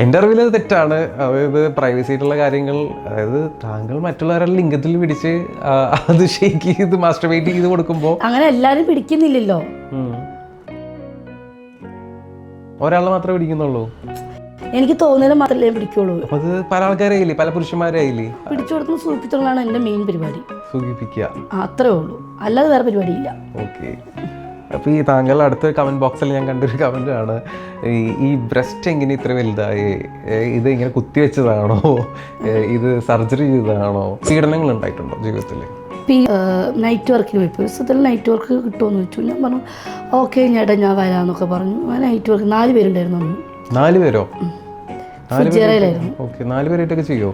എൻ്റെ അറിവിൽ അത് തെറ്റാണ്. അതായത് പ്രൈവസി ആയിട്ടുള്ള കാര്യങ്ങൾ, അതായത് താങ്കൾ മറ്റുള്ളവരുടെ ലിംഗത്തിൽ പിടിച്ച് അത് ഷെയ്ക്ക് ചെയ്ത് മാസ്റ്റർബേറ്റ് ചെയ്ത് കൊടുക്കുമ്പോൾ അങ്ങനെ എല്ലാരും പിടിക്കുന്നില്ലല്ലോ. ഒരാളെ മാത്രമേ പിടിക്കുന്നുള്ളൂ. എനിക്ക് തോന്നുന്നത് മാത്രമല്ലേ പിടിക്കുള്ളൂ. അപ്പൊ അത് പല ആൾക്കാരായില്ലേ, പല പുരുഷന്മാരായില്ലേ. പിടിച്ചു കൊടുക്കുന്ന സൂചിപ്പിച്ചുള്ളതാണ് എൻ്റെ മെയിൻ പരിപാടി. സൂചിപ്പിക്കുക അത്രേ ഉള്ളൂ, അല്ലാതെ വേറെ പരിപാടിയില്ല. ഓക്കെ. അപ്പോൾ ഈ താങ്കൾ അടുത്ത കമൻറ്റ് ബോക്സിൽ ഞാൻ കണ്ടൊരു കമൻ്റ് ആണ്, ഈ ബ്രസ്റ്റ് എങ്ങനെ ഇത്ര വലുതായി, ഇത് ഇങ്ങനെ കുത്തിവെച്ചതാണോ, ഇത് സർജറി ചെയ്തതാണോ, പീഡനങ്ങൾ ഉണ്ടായിട്ടുണ്ടോ ജീവിതത്തിൽ? നൈറ്റ് വർക്കിന് പോയി ദിവസത്തിൽ നൈറ്റ് വർക്ക് കിട്ടുമെന്ന് ചോദിച്ചു. ഞാൻ പറഞ്ഞു ഓക്കെ ചേട്ടാ ഞാൻ വരാമെന്നൊക്കെ പറഞ്ഞു. നൈറ്റ് വർക്ക് 4 പേരുണ്ടായിരുന്നു അന്ന്. 4 പേരോ? ഫുജേറയിലായിരുന്നു. ഓക്കെ, 4 പേരായിട്ടൊക്കെ ചെയ്യോ?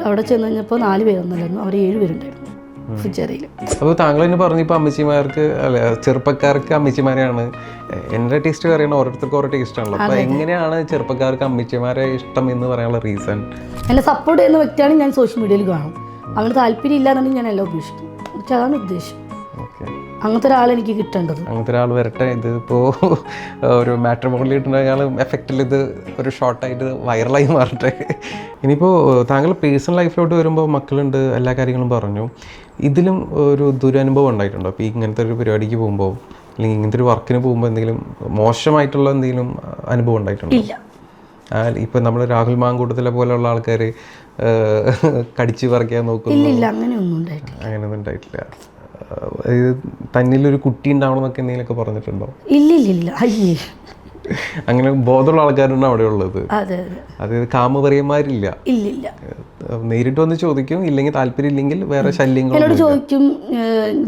അവിടെ ചെന്ന് കഴിഞ്ഞപ്പോൾ 4 പേരൊന്നല്ലായിരുന്നു, അവർ 7 പേരുണ്ടായിരുന്നു ഫുജേറയിൽ. അപ്പോൾ താങ്കൾ തന്നെ പറഞ്ഞു ഇപ്പോൾ അമ്മച്ചിമാർക്ക് അല്ല ചെറുപ്പക്കാർക്ക് അമ്മച്ചിമാരെയാണ്. എൻ്റെ ടേസ്റ്റ് പറയണ ഓരോരുത്തർക്കും ഓരോ ടേസ്റ്റ് ആണല്ലോ. അപ്പോൾ എങ്ങനെയാണ് ചെറുപ്പക്കാർക്ക് അമ്മച്ചിമാരെ ഇഷ്ടം എന്ന് പറയാനുള്ള റീസൺ? എന്നെ സപ്പോർട്ട് ചെയ്യുന്ന വ്യക്തിയാണ് ഞാൻ സോഷ്യൽ മീഡിയയിൽ കാണും. അങ്ങനെ താല്പര്യം ഇല്ലാന്നുണ്ടെങ്കിൽ ഞാൻ എല്ലാം ഉപേക്ഷിക്കും. പക്ഷെ അതാണ് ഉദ്ദേശം. അങ്ങനത്തെ ഒരാൾ എനിക്ക് കിട്ടേണ്ടത്. അങ്ങനത്തെ ഒരാൾ വരട്ടെ. ഇത് ഇപ്പോൾ ഒരു മാട്രിമോണിയിൽ കിട്ടുന്നതിനേക്കാളും എഫക്റ്റിൽ ഇത് ഒരു ഷോർട്ടായിട്ട് വൈറലായി മാറട്ടെ. ഇനിയിപ്പോൾ താങ്കൾ പേഴ്സണൽ ലൈഫിലോട്ട് വരുമ്പോൾ മക്കളുണ്ട്, എല്ലാ കാര്യങ്ങളും പറഞ്ഞു. ഇതിലും ഒരു ദുരനുഭവം ഉണ്ടായിട്ടുണ്ടോ? അപ്പോൾ ഇങ്ങനത്തെ ഒരു പരിപാടിക്ക് പോകുമ്പോൾ അല്ലെങ്കിൽ ഇങ്ങനത്തെ ഒരു വർക്കിന് പോകുമ്പോൾ എന്തെങ്കിലും മോശമായിട്ടുള്ള എന്തെങ്കിലും അനുഭവം ഉണ്ടായിട്ടുണ്ടോ? ഇല്ല. ഇപ്പം നമ്മൾ രാഹുൽ മാങ്കൂട്ടത്തിലെ പോലെയുള്ള ആൾക്കാർ കടിച്ചു പറിക്കാൻ നോക്കുന്നു, അങ്ങനെയൊന്നും ഉണ്ടായിട്ടില്ല. തന്നിലൊരു കുട്ടി ഉണ്ടാവണമെന്നൊക്കെ എന്തെങ്കിലുമൊക്കെ പറഞ്ഞിട്ടുണ്ടോ? ഇല്ല. അങ്ങനെ ബോധമുള്ള ആൾക്കാരാണ് അവിടെ ഉള്ളത്. അതായത് കാമപരിയന്മാരില്ല. നേരിട്ട് വന്ന് ചോദിക്കും, ഇല്ലെങ്കിൽ താല്പര്യം ഇല്ലെങ്കിൽ വേറെ ശല്യങ്ങൾ എന്നോട് ചോദിക്കും,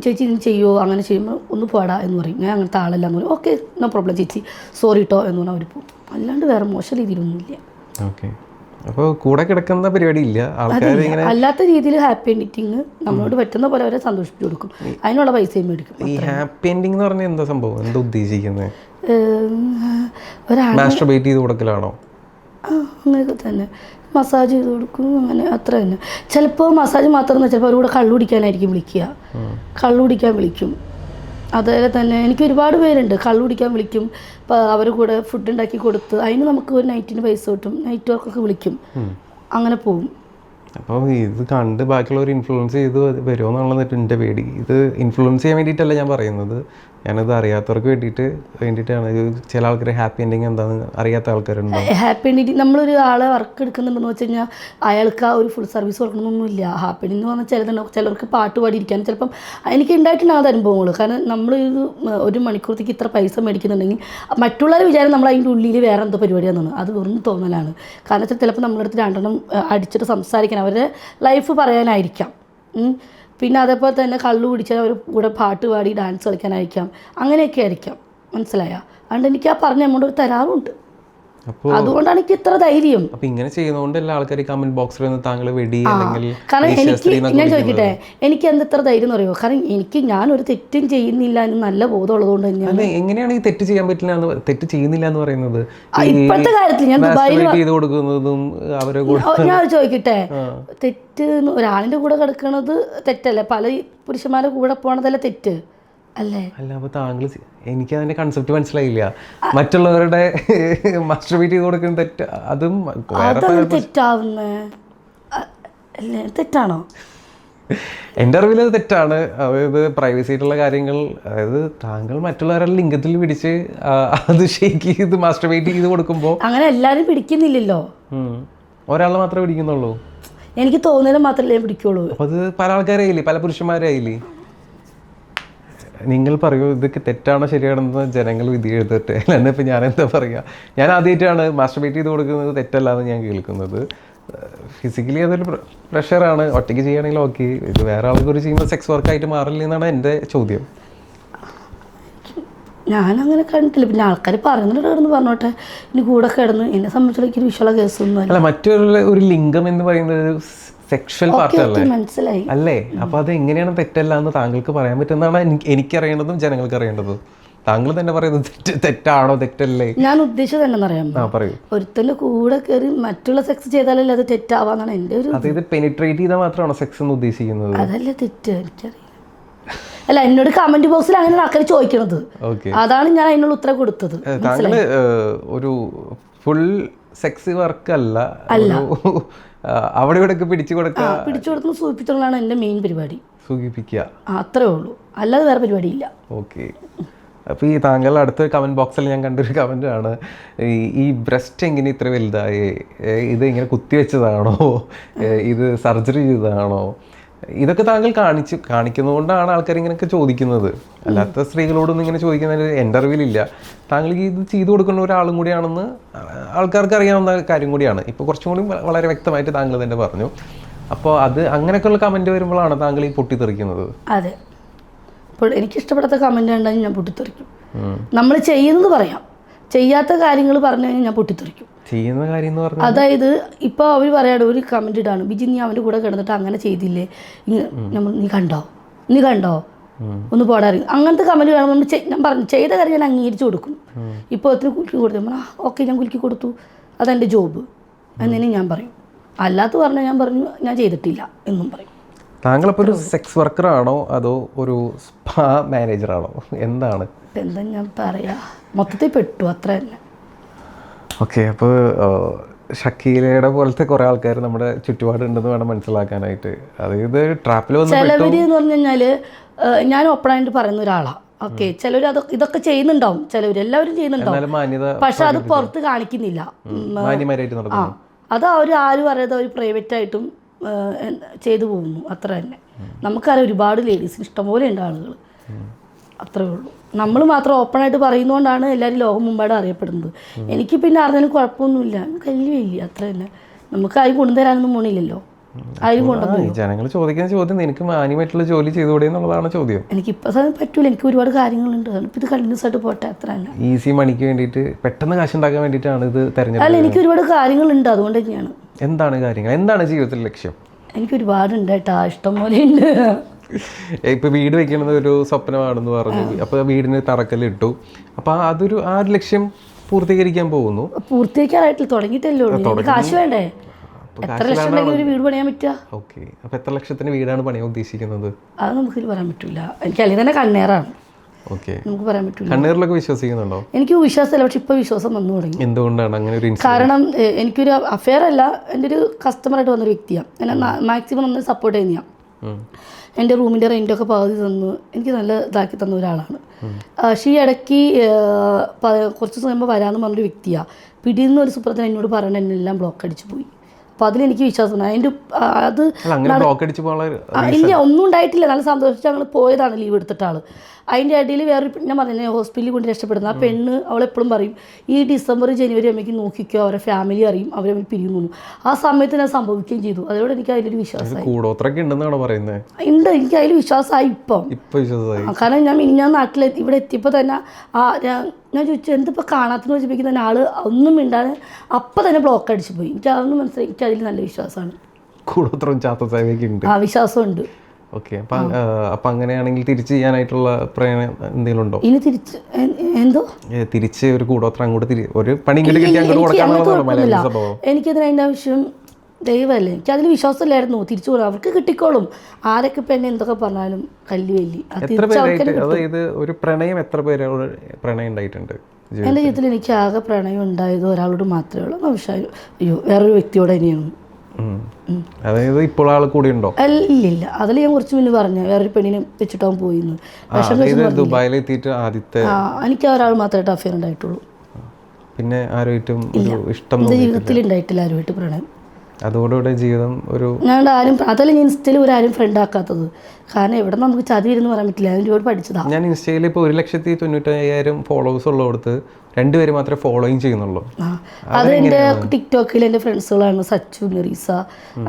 ചേച്ചി ഇത് ചെയ്യുമോ? അങ്ങനെ ചെയ്യുമ്പോൾ ഒന്ന് പോടാ എന്ന് പറയും. ഞാൻ അങ്ങനത്തെ ആളല്ല എന്ന് പറയും. ഓക്കെ നോ പ്രോബ്ലം ചേച്ചി, സോറി കേട്ടോ എന്ന് പറഞ്ഞാൽ അവർ പോകും. അല്ലാണ്ട് വേറെ മോശം രീതിയിലൊന്നുമില്ല. ഓക്കെ. അപ്പോൾ കൂടെ കിടക്കുന്ന പരിപാടി ഇല്ല. ആൾക്കാർ ഇങ്ങനെ അല്ലാത്ത രീതിയിൽ ഹാപ്പി എൻഡിങ് നമ്മളോട് പറ്റുന്ന പോലെ അവരെ സന്തോഷിപ്പിച്ചു കൊടുക്കും. അതിനുള്ള പൈസയും മേടിക്കും. ഈ ഹാപ്പി എൻഡിങ് എന്ന് പറഞ്ഞാൽ എന്താ സംഭവം? എന്താ ഉദ്ദേശിക്കുന്നത്? മാസ്റ്റർബേറ്റ് ചെയ്ത് കൊടുക്കലാണോ? അങ്ങനെയൊക്കെ തന്നെ. മസാജ് ചെയ്ത് കൊടുക്കും, അങ്ങനെ അത്ര തന്നെ. ചിലപ്പോൾ മസാജ് മാത്രം, ചിലപ്പോൾ അവരുടെ കള്ളു കുടിക്കാനായിരിക്കും വിളിക്കുക. കള്ളു കുടിക്കാൻ വിളിക്കും. അതുപോലെ തന്നെ എനിക്ക് ഒരുപാട് പേരുണ്ട് കള്ളു കുടിക്കാൻ വിളിക്കും. ഇപ്പോൾ അവരുടെ കൂടെ ഫുഡ് ഉണ്ടാക്കി കൊടുത്ത് അതിന് നമുക്ക് ഒരു നൈറ്റിന് പൈസ കിട്ടും. നൈറ്റ് വർക്കൊക്കെ വിളിക്കും, അങ്ങനെ പോകും. അപ്പോൾ ഇത് കണ്ട് ബാക്കിയുള്ളവർ ഇൻഫ്ലുവൻസ് ചെയ്ത് വരുമോ എന്നുള്ളത് എൻ്റെ പേടി. ഇത് ഇൻഫ്ലുവൻസ് ചെയ്യാൻ വേണ്ടിയിട്ടല്ല ഞാൻ പറയുന്നത്, ഞാനത് അറിയാത്തവർക്ക് വേണ്ടിയിട്ടാണ്. ചില ആൾക്കാർ ഹാപ്പി എൻഡിങ് എന്താണെന്ന് അറിയാത്ത ആൾക്കാരുണ്ടോ? ഹാപ്പി എൻഡിങ് നമ്മളൊരു ആളെ വർക്ക് എടുക്കുന്നുണ്ടെന്ന് വെച്ച് കഴിഞ്ഞാൽ അയാൾക്ക് ആ ഒരു ഫുൾ സർവീസ് കൊടുക്കണമെന്നൊന്നുമില്ല. ഹാപ്പി എൻഡിങ് എന്ന് പറഞ്ഞാൽ ചിലർക്ക് പാട്ട് പാടിയിരിക്കാൻ ചിലപ്പം എനിക്ക് ഉണ്ടായിട്ടുണ്ട് ആ അനുഭവങ്ങൾ. കാരണം നമ്മൾ ഒരു മണിക്കൂറത്തേക്ക് ഇത്ര പൈസ മേടിക്കുന്നുണ്ടെങ്കിൽ മറ്റുള്ളവർ വിചാരം നമ്മൾ അതിൻ്റെ ഉള്ളിൽ വേറെ എന്തോ പരിപാടിയാണെന്നാണ്. അത് വെറും തോന്നലാണ്. കാരണം വെച്ചാൽ ചിലപ്പോൾ നമ്മളടുത്ത് 2 അടിച്ചിട്ട് സംസാരിക്കാൻ, അവരുടെ ലൈഫ് പറയാനായിരിക്കാം. പിന്നെ അതേപോലെ തന്നെ കള്ളു കുടിച്ചാൽ അവർ കൂടെ പാട്ട് പാടി ഡാൻസ് കളിക്കാനായിരിക്കാം. അങ്ങനെയൊക്കെ ആയിരിക്കാം. മനസ്സിലായോ? അതുകൊണ്ട് എനിക്ക് ആ പറഞ്ഞ എമൗണ്ട് ഒരു തരാറുണ്ട്. അതുകൊണ്ടാണ് എനിക്ക് ഇത്ര ധൈര്യം. അപ്പോൾ ഇങ്ങനെ ചെയ്യുന്നതുകൊണ്ട് എല്ലാ ആൾക്കാരും കമന്റ് ബോക്സിൽ വന്ന് താങ്കൾ വെടി അല്ലെങ്കിൽ കാരണം എനിക്ക് ഞാൻ ചോദിക്കട്ടെ, എനിക്ക് എന്ത് ഇത്ര ധൈര്യം എന്ന് പറയുമോ? കാരണം ഞാനൊരു തെറ്റും ചെയ്യുന്നില്ല എന്ന് നല്ല ബോധമുള്ളതുകൊണ്ട് തന്നെയാണ്. എങ്ങനെയാണ് ഈ തെറ്റ് ചെയ്യാൻ പറ്റില്ല, തെറ്റ് ചെയ്യുന്നില്ല എന്ന് പറയുന്നത്? ഇപ്പോഴത്തെ കാര്യത്തിൽ ഞാൻ ദുബായിൽ ചെയ്ത് കൊടുക്കുന്നതും അവരെ ഞാൻ ചോദിക്കട്ടെ, തെറ്റ് ഒരാളിൻ്റെ കൂടെ കിടക്കുന്നത് തെറ്റല്ലേ? പല പുരുഷന്മാരുടെ കൂടെ പോണതല്ലേ തെറ്റ് അല്ലേ? അല്ല, അപ്പോൾ താങ്കൾ, എനിക്ക് അതിന്റെ കൺസെപ്റ്റ് മനസ്സിലായില്ല. മറ്റുള്ളവരുടെ മാസ്റ്റർബേറ്റ് ചെയ്ത് കൊടുക്കുന്ന തെറ്റ്, അതും തെറ്റാവുന്ന തെറ്റാണോ? എൻ്റെ അറിവിൽ അത് തെറ്റാണ്. അതായത് പ്രൈവസി ആയിട്ടുള്ള കാര്യങ്ങൾ, അതായത് താങ്കൾ മറ്റുള്ളവരുടെ ലിംഗത്തിൽ പിടിച്ച് അത് ഷെയ്ക്ക് ചെയ്ത് മാസ്റ്റർബേറ്റ് ചെയ്ത് കൊടുക്കുമ്പോൾ അങ്ങനെ എല്ലാവരും പിടിക്കുന്നില്ലല്ലോ. ഒരാളെ മാത്രമേ പിടിക്കുന്നുള്ളൂ. എനിക്ക് തോന്നുന്നത് മാത്രമല്ലേ പിടിക്കുള്ളൂ. അപ്പോൾ അത് പല ആൾക്കാരായില്ലേ, പല പുരുഷന്മാരായില്ലേ. നിങ്ങൾ പറയൂ, ഇതൊക്കെ തെറ്റാണോ ശരിയാണെന്ന് ജനങ്ങൾ വിധി എഴുതട്ടെ. അല്ലാണ്ട് ഇപ്പം ഞാനെന്താ പറയുക? ഞാൻ ആദ്യമായിട്ടാണ് മാസ്റ്റർബേറ്റ് ചെയ്ത് കൊടുക്കുന്നത് തെറ്റല്ലാന്ന് ഞാൻ കേൾക്കുന്നത്. ഫിസിക്കലി അതൊരു പ്രഷറാണ്. ഒറ്റയ്ക്ക് ചെയ്യുകയാണെങ്കിൽ ഓക്കെ, ഇത് വേറെ ആൾക്കൊരു ചെയ്യുമ്പോൾ സെക്സ് വർക്കായിട്ട് മാറില്ല എന്നാണ് എൻ്റെ ചോദ്യം. ഞാനങ്ങനെ കണ്ടിട്ടില്ല. പിന്നെ ആൾക്കാർ പറയുന്നുണ്ട് കിടന്ന് പറഞ്ഞോട്ടെ, ഇനി കൂടെ കിടന്ന്. എന്നെ സംബന്ധിച്ചിടത്തോളം എനിക്ക് വിഷയമുള്ള കേസൊന്നും അല്ല. മറ്റൊരു ലിംഗം എന്ന് പറയുന്നത് സെക്ഷൽ പാർട്ട് അല്ലേ? മനസ്സിലായി അല്ലേ? അപ്പോൾ അത് എങ്ങനെയാണ് തെറ്റല്ല എന്ന് താങ്കൾക്ക് പറയാൻ പറ്റുന്നതാണ് എനിക്കറിയേണ്ടതും ജനങ്ങൾക്ക് അറിയേണ്ടതും. താങ്കൾ തന്നെ പറയുന്നത് തെറ്റാണോ തെറ്റല്ലേ? ഞാൻ ഉദ്ദേശിച്ചത് എന്താണെന്നറിയാമോ? പറയൂ. ഒരുത്തൻ്റെ കൂടെ കയറി മറ്റുള്ള സെക്സ് ചെയ്താലല്ലേ അത് തെറ്റാവാന്നാണ് എൻ്റെ ഒരു. അതായത് പെനിട്രേറ്റ് ചെയ്താൽ മാത്രമാണോ സെക്സ് എന്ന് ഉദ്ദേശിക്കുന്നത്? അതല്ലേ തെറ്റ്? എനിക്കറിയില്ല. അല്ല, എന്നോട് കമന്റ് ബോക്സിൽ അങ്ങനെ ആൾക്കാർ ചോദിക്കണത്, അതാണ് ഞാൻ അതിനുള്ള ഉത്തരം കൊടുത്തത്. താങ്കൾ ഒരു ഫുൾ സെക്സ് വർക്ക് അല്ല, അവിടെ ഇവിടെ പിടിച്ചു കൊടുക്കുന്ന സൂചിപ്പിച്ചുള്ളതാണ് എൻ്റെ മെയിൻ പരിപാടി. സൂചിപ്പിക്കുക അത്രേ ഉള്ളൂ, അല്ലാതെ വേറെ പരിപാടിയില്ല. ഓക്കെ. അപ്പോൾ ഈ താങ്കൾ അടുത്ത കമൻറ്റ് ബോക്സിൽ ഞാൻ കണ്ടൊരു കമൻറ്റാണ്, ഈ ബ്രസ്റ്റ് എങ്ങനെ ഇത്ര വലുതായി, ഇത് ഇങ്ങനെ കുത്തിവെച്ചതാണോ, ഇത് സർജറി ചെയ്തതാണോ, ഇതൊക്കെ താങ്കൾ കാണിക്കുന്നതുകൊണ്ടാണ് ആൾക്കാർ ഇങ്ങനെയൊക്കെ ചോദിക്കുന്നത്. അല്ലാത്ത സ്ത്രീകളോടൊന്നും ഇങ്ങനെ ചോദിക്കുന്നതിന് എൻ്റെ അറിവിലില്ല. താങ്കൾക്ക് ഇത് ചെയ്തു കൊടുക്കുന്ന ഒരാളും കൂടിയാണെന്ന് ആൾക്കാർക്ക് അറിയാവുന്ന കാര്യം കൂടിയാണ്. ഇപ്പോൾ കുറച്ചും കൂടി വളരെ വ്യക്തമായിട്ട് താങ്കൾ തന്നെ പറഞ്ഞു. അപ്പോൾ അത് അങ്ങനെയൊക്കെയുള്ള കമൻറ്റ് വരുമ്പോഴാണ് താങ്കൾ ഈ പൊട്ടിത്തെറിക്കുന്നത്. അതെ, ഇപ്പോൾ എനിക്കിഷ്ടപ്പെടാത്ത കമൻറ്റ് ഉണ്ടെങ്കിൽ ഞാൻ പൊട്ടിത്തെറിക്കും. നമ്മൾ ചെയ്യുന്നത് പറയാം, ചെയ്യാത്ത കാര്യങ്ങൾ പറഞ്ഞു കഴിഞ്ഞാൽ ഞാൻ പൊട്ടിത്തെറിക്കും. ചെയ്യുന്ന കാര്യം എന്ന് പറഞ്ഞാൽ അതായത് ഇപ്പോൾ അവർ പറയാട് ഒരു കമൻറ്റ് ഇടാണ്, ബിജി നീ അവൻ്റെ കൂടെ കിടന്നിട്ട് അങ്ങനെ ചെയ്തില്ലേ, നീ കണ്ടോ ഒന്ന് പോടാറി, അങ്ങനത്തെ കമൻറ്റ് കാണുമ്പോൾ നമ്മൾ ഞാൻ പറഞ്ഞു ചെയ്ത കാര്യം ഞാൻ അംഗീകരിച്ച് കൊടുക്കും. ഇപ്പോൾ ഒത്തിരി കുലുക്കി കൊടുത്തു, ഓക്കെ ഞാൻ കുലുക്കി കൊടുത്തു, അതെൻ്റെ ജോബ് എന്നതിന് ഞാൻ പറയും. അല്ലാത്ത പറഞ്ഞാൽ ഞാൻ പറഞ്ഞു ഞാൻ ചെയ്തിട്ടില്ല എന്നും പറയും. താങ്കളപ്പോൾ ഒരു സെക്സ് വർക്കറാണോ അതോ ഒരു സ്പാ മാനേജറാണോ, എന്താണ്? എന്താ ഞാൻ പറയാ, മൊത്തത്തിൽ പെട്ടു, അത്ര തന്നെ. ഓക്കെ. അപ്പോൾ ഷക്കീലയുടെ പോലത്തെ കുറേ ആൾക്കാർ നമ്മുടെ ചുറ്റുപാടുണ്ടെന്ന് വേണം മനസ്സിലാക്കാനായിട്ട്. അതായത് ട്രാപ്പിൽ വന്ന് ചിലവർ എന്ന് പറഞ്ഞു കഴിഞ്ഞാൽ ഞാൻ ഓപ്പണായിട്ട് പറയുന്ന ഒരാളാണ്. ഓക്കെ, ചിലർ ഇതൊക്കെ ചെയ്യുന്നുണ്ടാവും, ചിലവർ എല്ലാവരും ചെയ്യുന്നുണ്ടാവും, പക്ഷെ അത് പുറത്ത് കാണിക്കുന്നില്ല. ആ, അത് അവർ ആരും അറിയാതെ അവർ പ്രൈവറ്റ് ആയിട്ടും ചെയ്തു പോകുന്നു, അത്ര തന്നെ. നമുക്കറിയാം ഒരുപാട് ലേഡീസിന് ഇഷ്ടംപോലെ ഉണ്ട് ആളുകൾ, അത്രേ ഉള്ളൂ. നമ്മൾ മാത്രം ഓപ്പണായിട്ട് പറയുന്നതുകൊണ്ടാണ് എല്ലാവരും ലോകം മുമ്പാട് അറിയപ്പെടുന്നത്. എനിക്ക് പിന്നെ അറിഞ്ഞാലും കുഴപ്പമൊന്നുമില്ല, കഴിയില്ല, അത്ര തന്നെ. നമുക്ക് ആരും കൊണ്ടുതരാനൊന്നും പോണില്ലല്ലോ, ആരും കൊണ്ടുവന്നു. ജനങ്ങൾ ചോദിക്കുന്ന ചോദ്യം എനിക്ക് മാന്യമായിട്ടുള്ള ജോലി ചെയ്തുകൂടെ എന്നുള്ളതാണ് ചോദ്യം. എനിക്കിപ്പോൾ പറ്റൂല, എനിക്ക് ഒരുപാട് കാര്യങ്ങളുണ്ട്, ഇത് കണ്ടിന്യൂസ് ആയിട്ട് പോട്ടെ, അത്ര തന്നെ. ഈസി മണിക്ക് വേണ്ടിയിട്ട് പെട്ടെന്ന് കാശ് ഉണ്ടാക്കാൻ വേണ്ടിയിട്ടാണ് ഇത് തെരഞ്ഞെടുത്തത്? അല്ല, എനിക്ക് ഒരുപാട് കാര്യങ്ങളുണ്ട്, അതുകൊണ്ട് തന്നെയാണ്. എന്താണ് കാര്യങ്ങൾ, എന്താണ് ജീവിതത്തിൽ ലക്ഷ്യം? എനിക്ക് ഒരുപാടുണ്ട് കേട്ടാ, ഇഷ്ടം പോലെ ഉണ്ട്. ഇപ്പൊ വീട് വെക്കുന്നത് ഒരു സ്വപ്നമാണെന്ന് പറഞ്ഞു, അപ്പൊ വീടിന് തറക്കല്ലിട്ടു, അപ്പൊ അതൊരു ആ ഒരു ലക്ഷ്യം പൂർത്തീകരിക്കാൻ പോകുന്നു. പൂർത്തീകരിക്കാനായിട്ടില്ല, തുടങ്ങിയിട്ടല്ലേ ഉള്ളൂ, കാശ് വേണ്ടേ? എത്ര ലക്ഷം ഉണ്ടെങ്കിൽ ഒരു വീട് പണിയാൻ പറ്റുക? ഓക്കെ. അപ്പൊ എത്ര ലക്ഷത്തിന് വീടാണ് പണിയാൻ ഉദ്ദേശിക്കുന്നത്? അത് നമുക്ക് പറയാൻ പറ്റില്ല, എനിക്ക് അല്ലെങ്കിൽ തന്നെ കണ്ണേറാണ്. ഓക്കെ, നമുക്ക് പറയാൻ പറ്റില്ല. കണ്ണീറിലൊക്കെ വിശ്വസിക്കുന്നുണ്ടോ? എനിക്ക് വിശ്വാസമില്ല, പക്ഷെ ഇപ്പൊ വിശ്വാസം വന്നു തുടങ്ങി. എന്തുകൊണ്ടാണ് അങ്ങനെ ഒരു? കാരണം എനിക്കൊരു അഫെയർ അല്ല, എൻ്റെ ഒരു കസ്റ്റമറായിട്ട് വന്നൊരു വ്യക്തിയാണ്, എന്നെ മാക്സിമം നന്നായി സപ്പോർട്ട് ചെയ്യുന്ന, എൻ്റെ റൂമിൻ്റെ റെൻറ്റൊക്കെ പകുതി തന്നു, എനിക്ക് നല്ല ഇതാക്കി തന്ന ഒരാളാണ്. പക്ഷേ ഈ ഇടയ്ക്ക് കുറച്ച് സമയം കഴിയുമ്പോൾ വരാമെന്ന് പറഞ്ഞൊരു വ്യക്തിയാണ്. പിടിയിൽ ഒരു സുപ്രത്തിന് എന്നോട് പറയണ എന്നെല്ലാം ബ്ലോക്ക് അടിച്ചു പോയി. അപ്പോൾ അതിലെനിക്ക് വിശ്വാസമുണ്ട്. അതിൻ്റെ അത് ഇല്ല, ഒന്നും ഉണ്ടായിട്ടില്ല, നല്ല സന്തോഷിച്ച് ഞങ്ങൾ പോയതാണ് ലീവ് എടുത്തിട്ടാൾ. അതിൻ്റെ ഇടയിൽ വേറൊരു, ഞാൻ പറഞ്ഞില്ലേ ഹോസ്പിറ്റലിൽ കൊണ്ട് രക്ഷപ്പെടുന്ന ആ പെണ്ണ്, അവളെപ്പോഴും പറയും ഈ ഡിസംബർ ജനുവരി ആകുമ്പോഴേക്കും നോക്കിക്കോ, അവരുടെ ഫാമിലി അറിയും, അവർ പിരിയുന്നു. ആ സമയത്ത് ഞാൻ സംഭവിക്കുകയും ചെയ്തു. അതോടെ എനിക്ക് അതിലൊരു വിശ്വാസമായി. ഉണ്ട്, എനിക്ക് അതിൽ വിശ്വാസമായി ഇപ്പം. കാരണം ഞാൻ ഇവിടെ എത്തിയപ്പോൾ തന്നെ ഞാൻ ചോദിച്ചു എന്തിപ്പോൾ കാണാത്തെന്ന് വെച്ചപ്പോൾ തന്നെ ആള് ഒന്നും മിണ്ടാതെ അപ്പം തന്നെ ബ്ലോക്ക് അടിച്ചു പോയി. എനിക്ക് അതൊന്നും മനസ്സിലായി, എനിക്ക് അതിൽ നല്ല വിശ്വാസമാണ്, ആ വിശ്വാസമുണ്ട്. ഓക്കെ. അപ്പൊ അങ്ങനെയാണെങ്കിൽ തിരിച്ച് ചെയ്യാനായിട്ടുള്ള പ്രേരണ എന്തെങ്കിലും ഉണ്ടോ? ഇനി തിരിച്ച് എന്തോ തിരിച്ച് ഒരു കൂടോത്രം അങ്ങോട്ട് ഒരു പണി എനിക്കതിന് അതിൻ്റെ ആവശ്യം ദൈവമല്ലേ, എനിക്ക് അതിൽ വിശ്വാസമില്ലായിരുന്നു. തിരിച്ചു പോലും അവർക്ക് കിട്ടിക്കോളും, ആരൊക്കെ ഇപ്പം എന്നെ എന്തൊക്കെ പറഞ്ഞാലും കല്ല് വലി. അതായത് ഒരു പ്രണയം എത്ര പേരോട് പ്രണയം ഉണ്ടായിട്ടുണ്ട്? എൻ്റെ ജീവിതത്തിൽ എനിക്ക് ആകെ പ്രണയം ഉണ്ടായത് ഒരാളോട് മാത്രമേ ഉള്ളൂ, നൗഷാദ്. അയ്യോ, വേറൊരു വ്യക്തിയോട് തന്നെയാണ്. അതായത് ഇപ്പോൾ ആൾ കൂടി ഉണ്ടോ? ഇല്ലില്ല, അതിൽ ഞാൻ കുറച്ച് മുന്നേ പറഞ്ഞു വേറൊരു പെണ്ണിനെ വെച്ചിട്ടാവും പോയിന്ന്. എനിക്ക് ഒരാൾ മാത്രമായിട്ട് അഫെയർ ഉണ്ടായിട്ടുള്ളൂ, പിന്നെ ആരുമായിട്ടും ഇഷ്ടം ജീവിതത്തിൽ ഉണ്ടായിട്ടില്ല, ആരുമായിട്ട് പ്രണയം. അതോടുകൂടെ ജീവിതം ഒരു ഞാൻ ആരും, അതല്ല ഞാൻ ഇൻസ്റ്റയിൽ ഒരാരും ഫ്രണ്ട് ആക്കാത്തത്. കാരണം എവിടെ നമുക്ക് ചതി വരുന്നു പറയാൻ പറ്റില്ല, ഞാൻ ഒരുപാട് പഠിച്ചതാ. ഞാൻ ഇൻസ്റ്റയിൽ ഇപ്പോൾ 1,95,000 ഫോളോവേഴ്സ് ഉള്ളടത്ത് 2 പേര് മാത്രമേ ഫോളോയിങ് ചെയ്യുന്നുള്ളൂ. അത് എൻ്റെ ടിക്ടോക്കിൽ എൻ്റെ ഫ്രണ്ട്സുകളാണ്, സച്ചു, മെറീസ,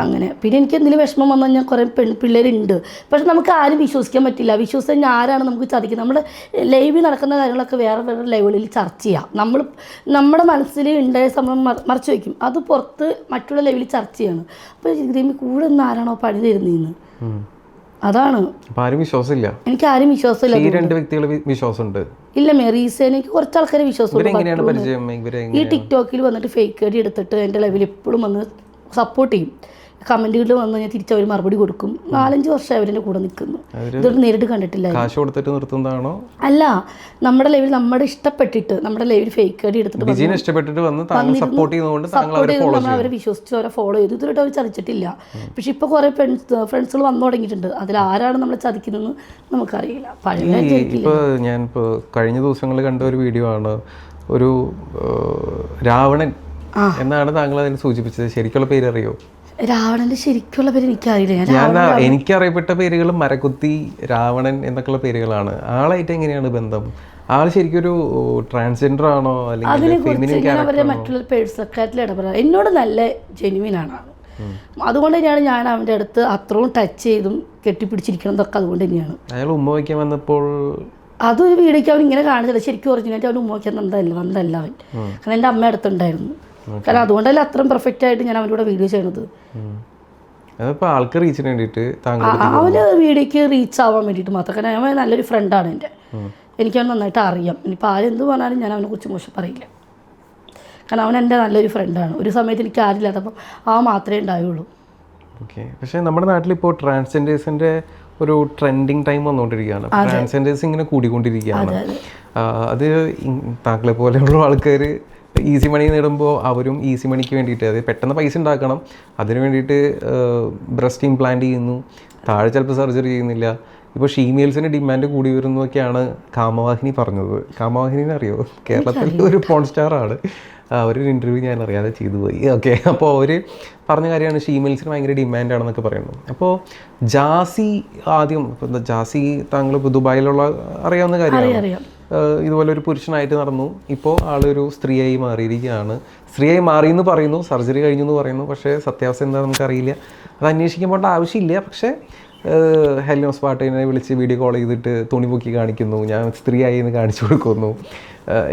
അങ്ങനെ. പിന്നെ എനിക്ക് എന്തെങ്കിലും വിഷമം വന്നാൽ ഞാൻ കുറേ പെൺപിള്ളേരുണ്ട്, പക്ഷെ നമുക്ക് ആരും വിശ്വസിക്കാൻ പറ്റില്ല. വിശ്വസിച്ച് ആരാണ് നമുക്ക് ചതിക്കുന്നത്? നമ്മുടെ ലൈവിൽ നടക്കുന്ന കാര്യങ്ങളൊക്കെ വേറെ വേറെ ലെവലിൽ ചർച്ച ചെയ്യാം. നമ്മുടെ മനസ്സിൽ ഉണ്ടായ സംഭവം മറച്ചു വയ്ക്കും, അത് പുറത്ത് മറ്റുള്ള ലെവലിൽ ചർച്ച ചെയ്യാണ്. അപ്പോൾ ഇതിന് കൂടെ നിന്ന് ആരാണോ പണി തരുന്നതെന്ന്, അതാണ്. വിശ്വാസമില്ല, എനിക്ക് ആരും വിശ്വാസമില്ല. ഈ 2 വ്യക്തികൾ വിശ്വാസമുണ്ട്. ഇല്ല, മെറീസേനെ എനിക്ക് കുറച്ച് ആൾക്കാരെ വിശ്വാസമുണ്ട്. ഈ ടിക്ടോക്കിൽ വന്നിട്ട് ഫേക്ക് ഐഡി എടുത്തിട്ട് എൻ്റെ ലൈവിൽ എപ്പോഴും വന്ന് സപ്പോർട്ട് ചെയ്യും. കമൻറ്റുകളിൽ വന്നു കഴിഞ്ഞാൽ തിരിച്ച് അവർ മറുപടി കൊടുക്കും. 4-5 വർഷം അവരുടെ കൂടെ നിൽക്കുന്നു. ഇതൊരു നേരിട്ട് കണ്ടിട്ടില്ല. കാശ് കൊടുത്തിട്ട് നിർത്തുന്നതാണോ? അല്ല, നമ്മുടെ ലൈവിൽ നമ്മുടെ ഇഷ്ടപ്പെട്ടിട്ട് നമ്മുടെ ലൈവിൽ ഫേക്ക് ഐഡി എടുത്തിട്ട് ഇഷ്ടപ്പെട്ടിട്ട് സപ്പോർട്ട് ചെയ്തുകൊണ്ട് അവരെ വിശ്വസിച്ച് അവരെ ഫോളോ ചെയ്തു. ഇതുവരെ അവർ ചതിച്ചിട്ടില്ല. പക്ഷെ ഇപ്പോൾ കുറേ ഫ്രണ്ട്സുകൾ വന്നു തുടങ്ങിയിട്ടുണ്ട്. അതിൽ ആരാണ് നമ്മളെ ചതിക്കുന്നതെന്ന് നമുക്കറിയില്ല. ഇപ്പോൾ ഞാനിപ്പോൾ കഴിഞ്ഞ ദിവസങ്ങളിൽ കണ്ട ഒരു വീഡിയോ ആണ്, ഒരു രാവണൻ എന്നാണ് താങ്കൾ അതിന് സൂചിപ്പിച്ചത്. ശരിക്കുള്ള പേര് അറിയോ? രാവണന്റെ ശരിക്കുള്ള പേര് എനിക്കറിയില്ല. ഞാൻ എനിക്കറിയപ്പെട്ട പേരുകൾ മരക്കുത്തി, രാവണൻ എന്നൊക്കെയുള്ള പേരുകളാണ്. ആളായിട്ട് എങ്ങനെയാണ് ബന്ധം? ആൾ ശരിക്കൊരു ട്രാൻസ്ജെൻഡർ ആണോ അല്ലെങ്കിൽ അവരുടെ മറ്റുള്ള പേഴ്സക്കാരിൽ ഇടപെടാം. എന്നോട് നല്ല ജെന്യുവിനാണ്. അതുകൊണ്ട് തന്നെയാണ് ഞാൻ അവൻ്റെ അടുത്ത് അത്രയും ടച്ച് ചെയ്തും കെട്ടിപ്പിടിച്ചിരിക്കുന്നതൊക്കെ അതുകൊണ്ട് തന്നെയാണ്. അയാൾ ഉമ്മ വയ്ക്കാൻ വന്നപ്പോൾ അതൊരു വീഡിയോയ്ക്ക് അവൻ ഇങ്ങനെ കാണിച്ചില്ല. ശരിക്കും ഒറിജിനായിട്ട് അവൻ ഉമ്മ വയ്ക്കാൻ വന്നതല്ല അവൻ. കാരണം എൻ്റെ അമ്മ അടുത്തുണ്ടായിരുന്നു. കാരണം അതുകൊണ്ടല്ലേ അത്രയും പെർഫെക്റ്റ് ആയിട്ട് ഞാൻ അവൻ്റെ കൂടെ വീഡിയോ ചെയ്യണത്. ആൾക്ക് റീച്ചിന് വേണ്ടിയിട്ട് അവന് വീഡിയോക്ക് റീച്ച് ആവാൻ വേണ്ടിയിട്ട് മാത്രം. കാരണം അവൻ നല്ലൊരു ഫ്രണ്ടാണ് എൻ്റെ. എനിക്കവൻ നന്നായിട്ട് അറിയാം. ഇനിയിപ്പോൾ ആരെന്ത് പറഞ്ഞാലും ഞാൻ അവനെ കുറിച്ച് മോശം പറയില്ല. കാരണം അവൻ എൻ്റെ നല്ലൊരു ഫ്രണ്ടാണ്. ഒരു സമയത്ത് എനിക്ക് ആരില്ലാത്തപ്പം മാത്രമേ ഉണ്ടായുള്ളൂ. ഓക്കെ. പക്ഷേ നമ്മുടെ നാട്ടിലിപ്പോൾ ട്രാൻസ്ജെൻഡേഴ്സിൻ്റെ ഒരു ട്രെൻഡിങ് ടൈം വന്നുകൊണ്ടിരിക്കുകയാണ്. ട്രാൻസ്ജെൻഡേഴ്സ് ഇങ്ങനെ കൂടിക്കൊണ്ടിരിക്കുകയാണ്. അത് താങ്കളെ പോലെയുള്ള ആൾക്കാർ ഈസി മണി നേടുമ്പോൾ അവരും ഈസി മണിക്ക് വേണ്ടിയിട്ട്, അതായത് പെട്ടെന്ന് പൈസ ഉണ്ടാക്കണം, അതിന് വേണ്ടിയിട്ട് ബ്രസ്റ്റ് ഇംപ്ലാന്റ് ചെയ്യുന്നു, താഴെ ചിലപ്പോൾ സർജറി ചെയ്യുന്നില്ല. ഇപ്പോൾ ഷീമെയിൽസിന് ഡിമാൻഡ് കൂടി വരുന്നതൊക്കെയാണ് കാമവാഹിനി പറഞ്ഞത്. കാമവാഹിനിനെ അറിയോ? കേരളത്തിലെ ഒരു പോൺ സ്റ്റാറാണ്. അവരൊരു ഇൻ്റർവ്യൂ ഞാൻ അറിയാതെ ചെയ്തു പോയി. ഓക്കെ. അപ്പോൾ അവർ പറഞ്ഞ കാര്യമാണ് ഷീമെയിൽസിന് ഭയങ്കര ഡിമാൻഡാണെന്നൊക്കെ പറയുന്നു. അപ്പോൾ ജാസി ആദ്യം, ഇപ്പോൾ ജാസി താങ്കൾ ഇപ്പോൾ ദുബായിലുള്ള അറിയാവുന്ന കാര്യമാണ്. ഇതുപോലെ ഒരു പുരുഷനായിട്ട് നടന്നു. ഇപ്പോൾ ആളൊരു സ്ത്രീയായി മാറിയിരിക്കുകയാണ്. സ്ത്രീയായി മാറിയെന്ന് പറയുന്നു, സർജറി കഴിഞ്ഞു എന്ന് പറയുന്നു. പക്ഷേ സത്യാവസ്ഥ എന്താ നമുക്കറിയില്ല. അത് അന്വേഷിക്കാൻ പോകേണ്ട ആവശ്യമില്ല. പക്ഷേ ഹെലിനോസ് പാട്ടിനെ വിളിച്ച് വീഡിയോ കോൾ ചെയ്തിട്ട് തുണി പൊക്കി കാണിക്കുന്നു, ഞാൻ സ്ത്രീയായി എന്ന് കാണിച്ചു കൊടുക്കുന്നു.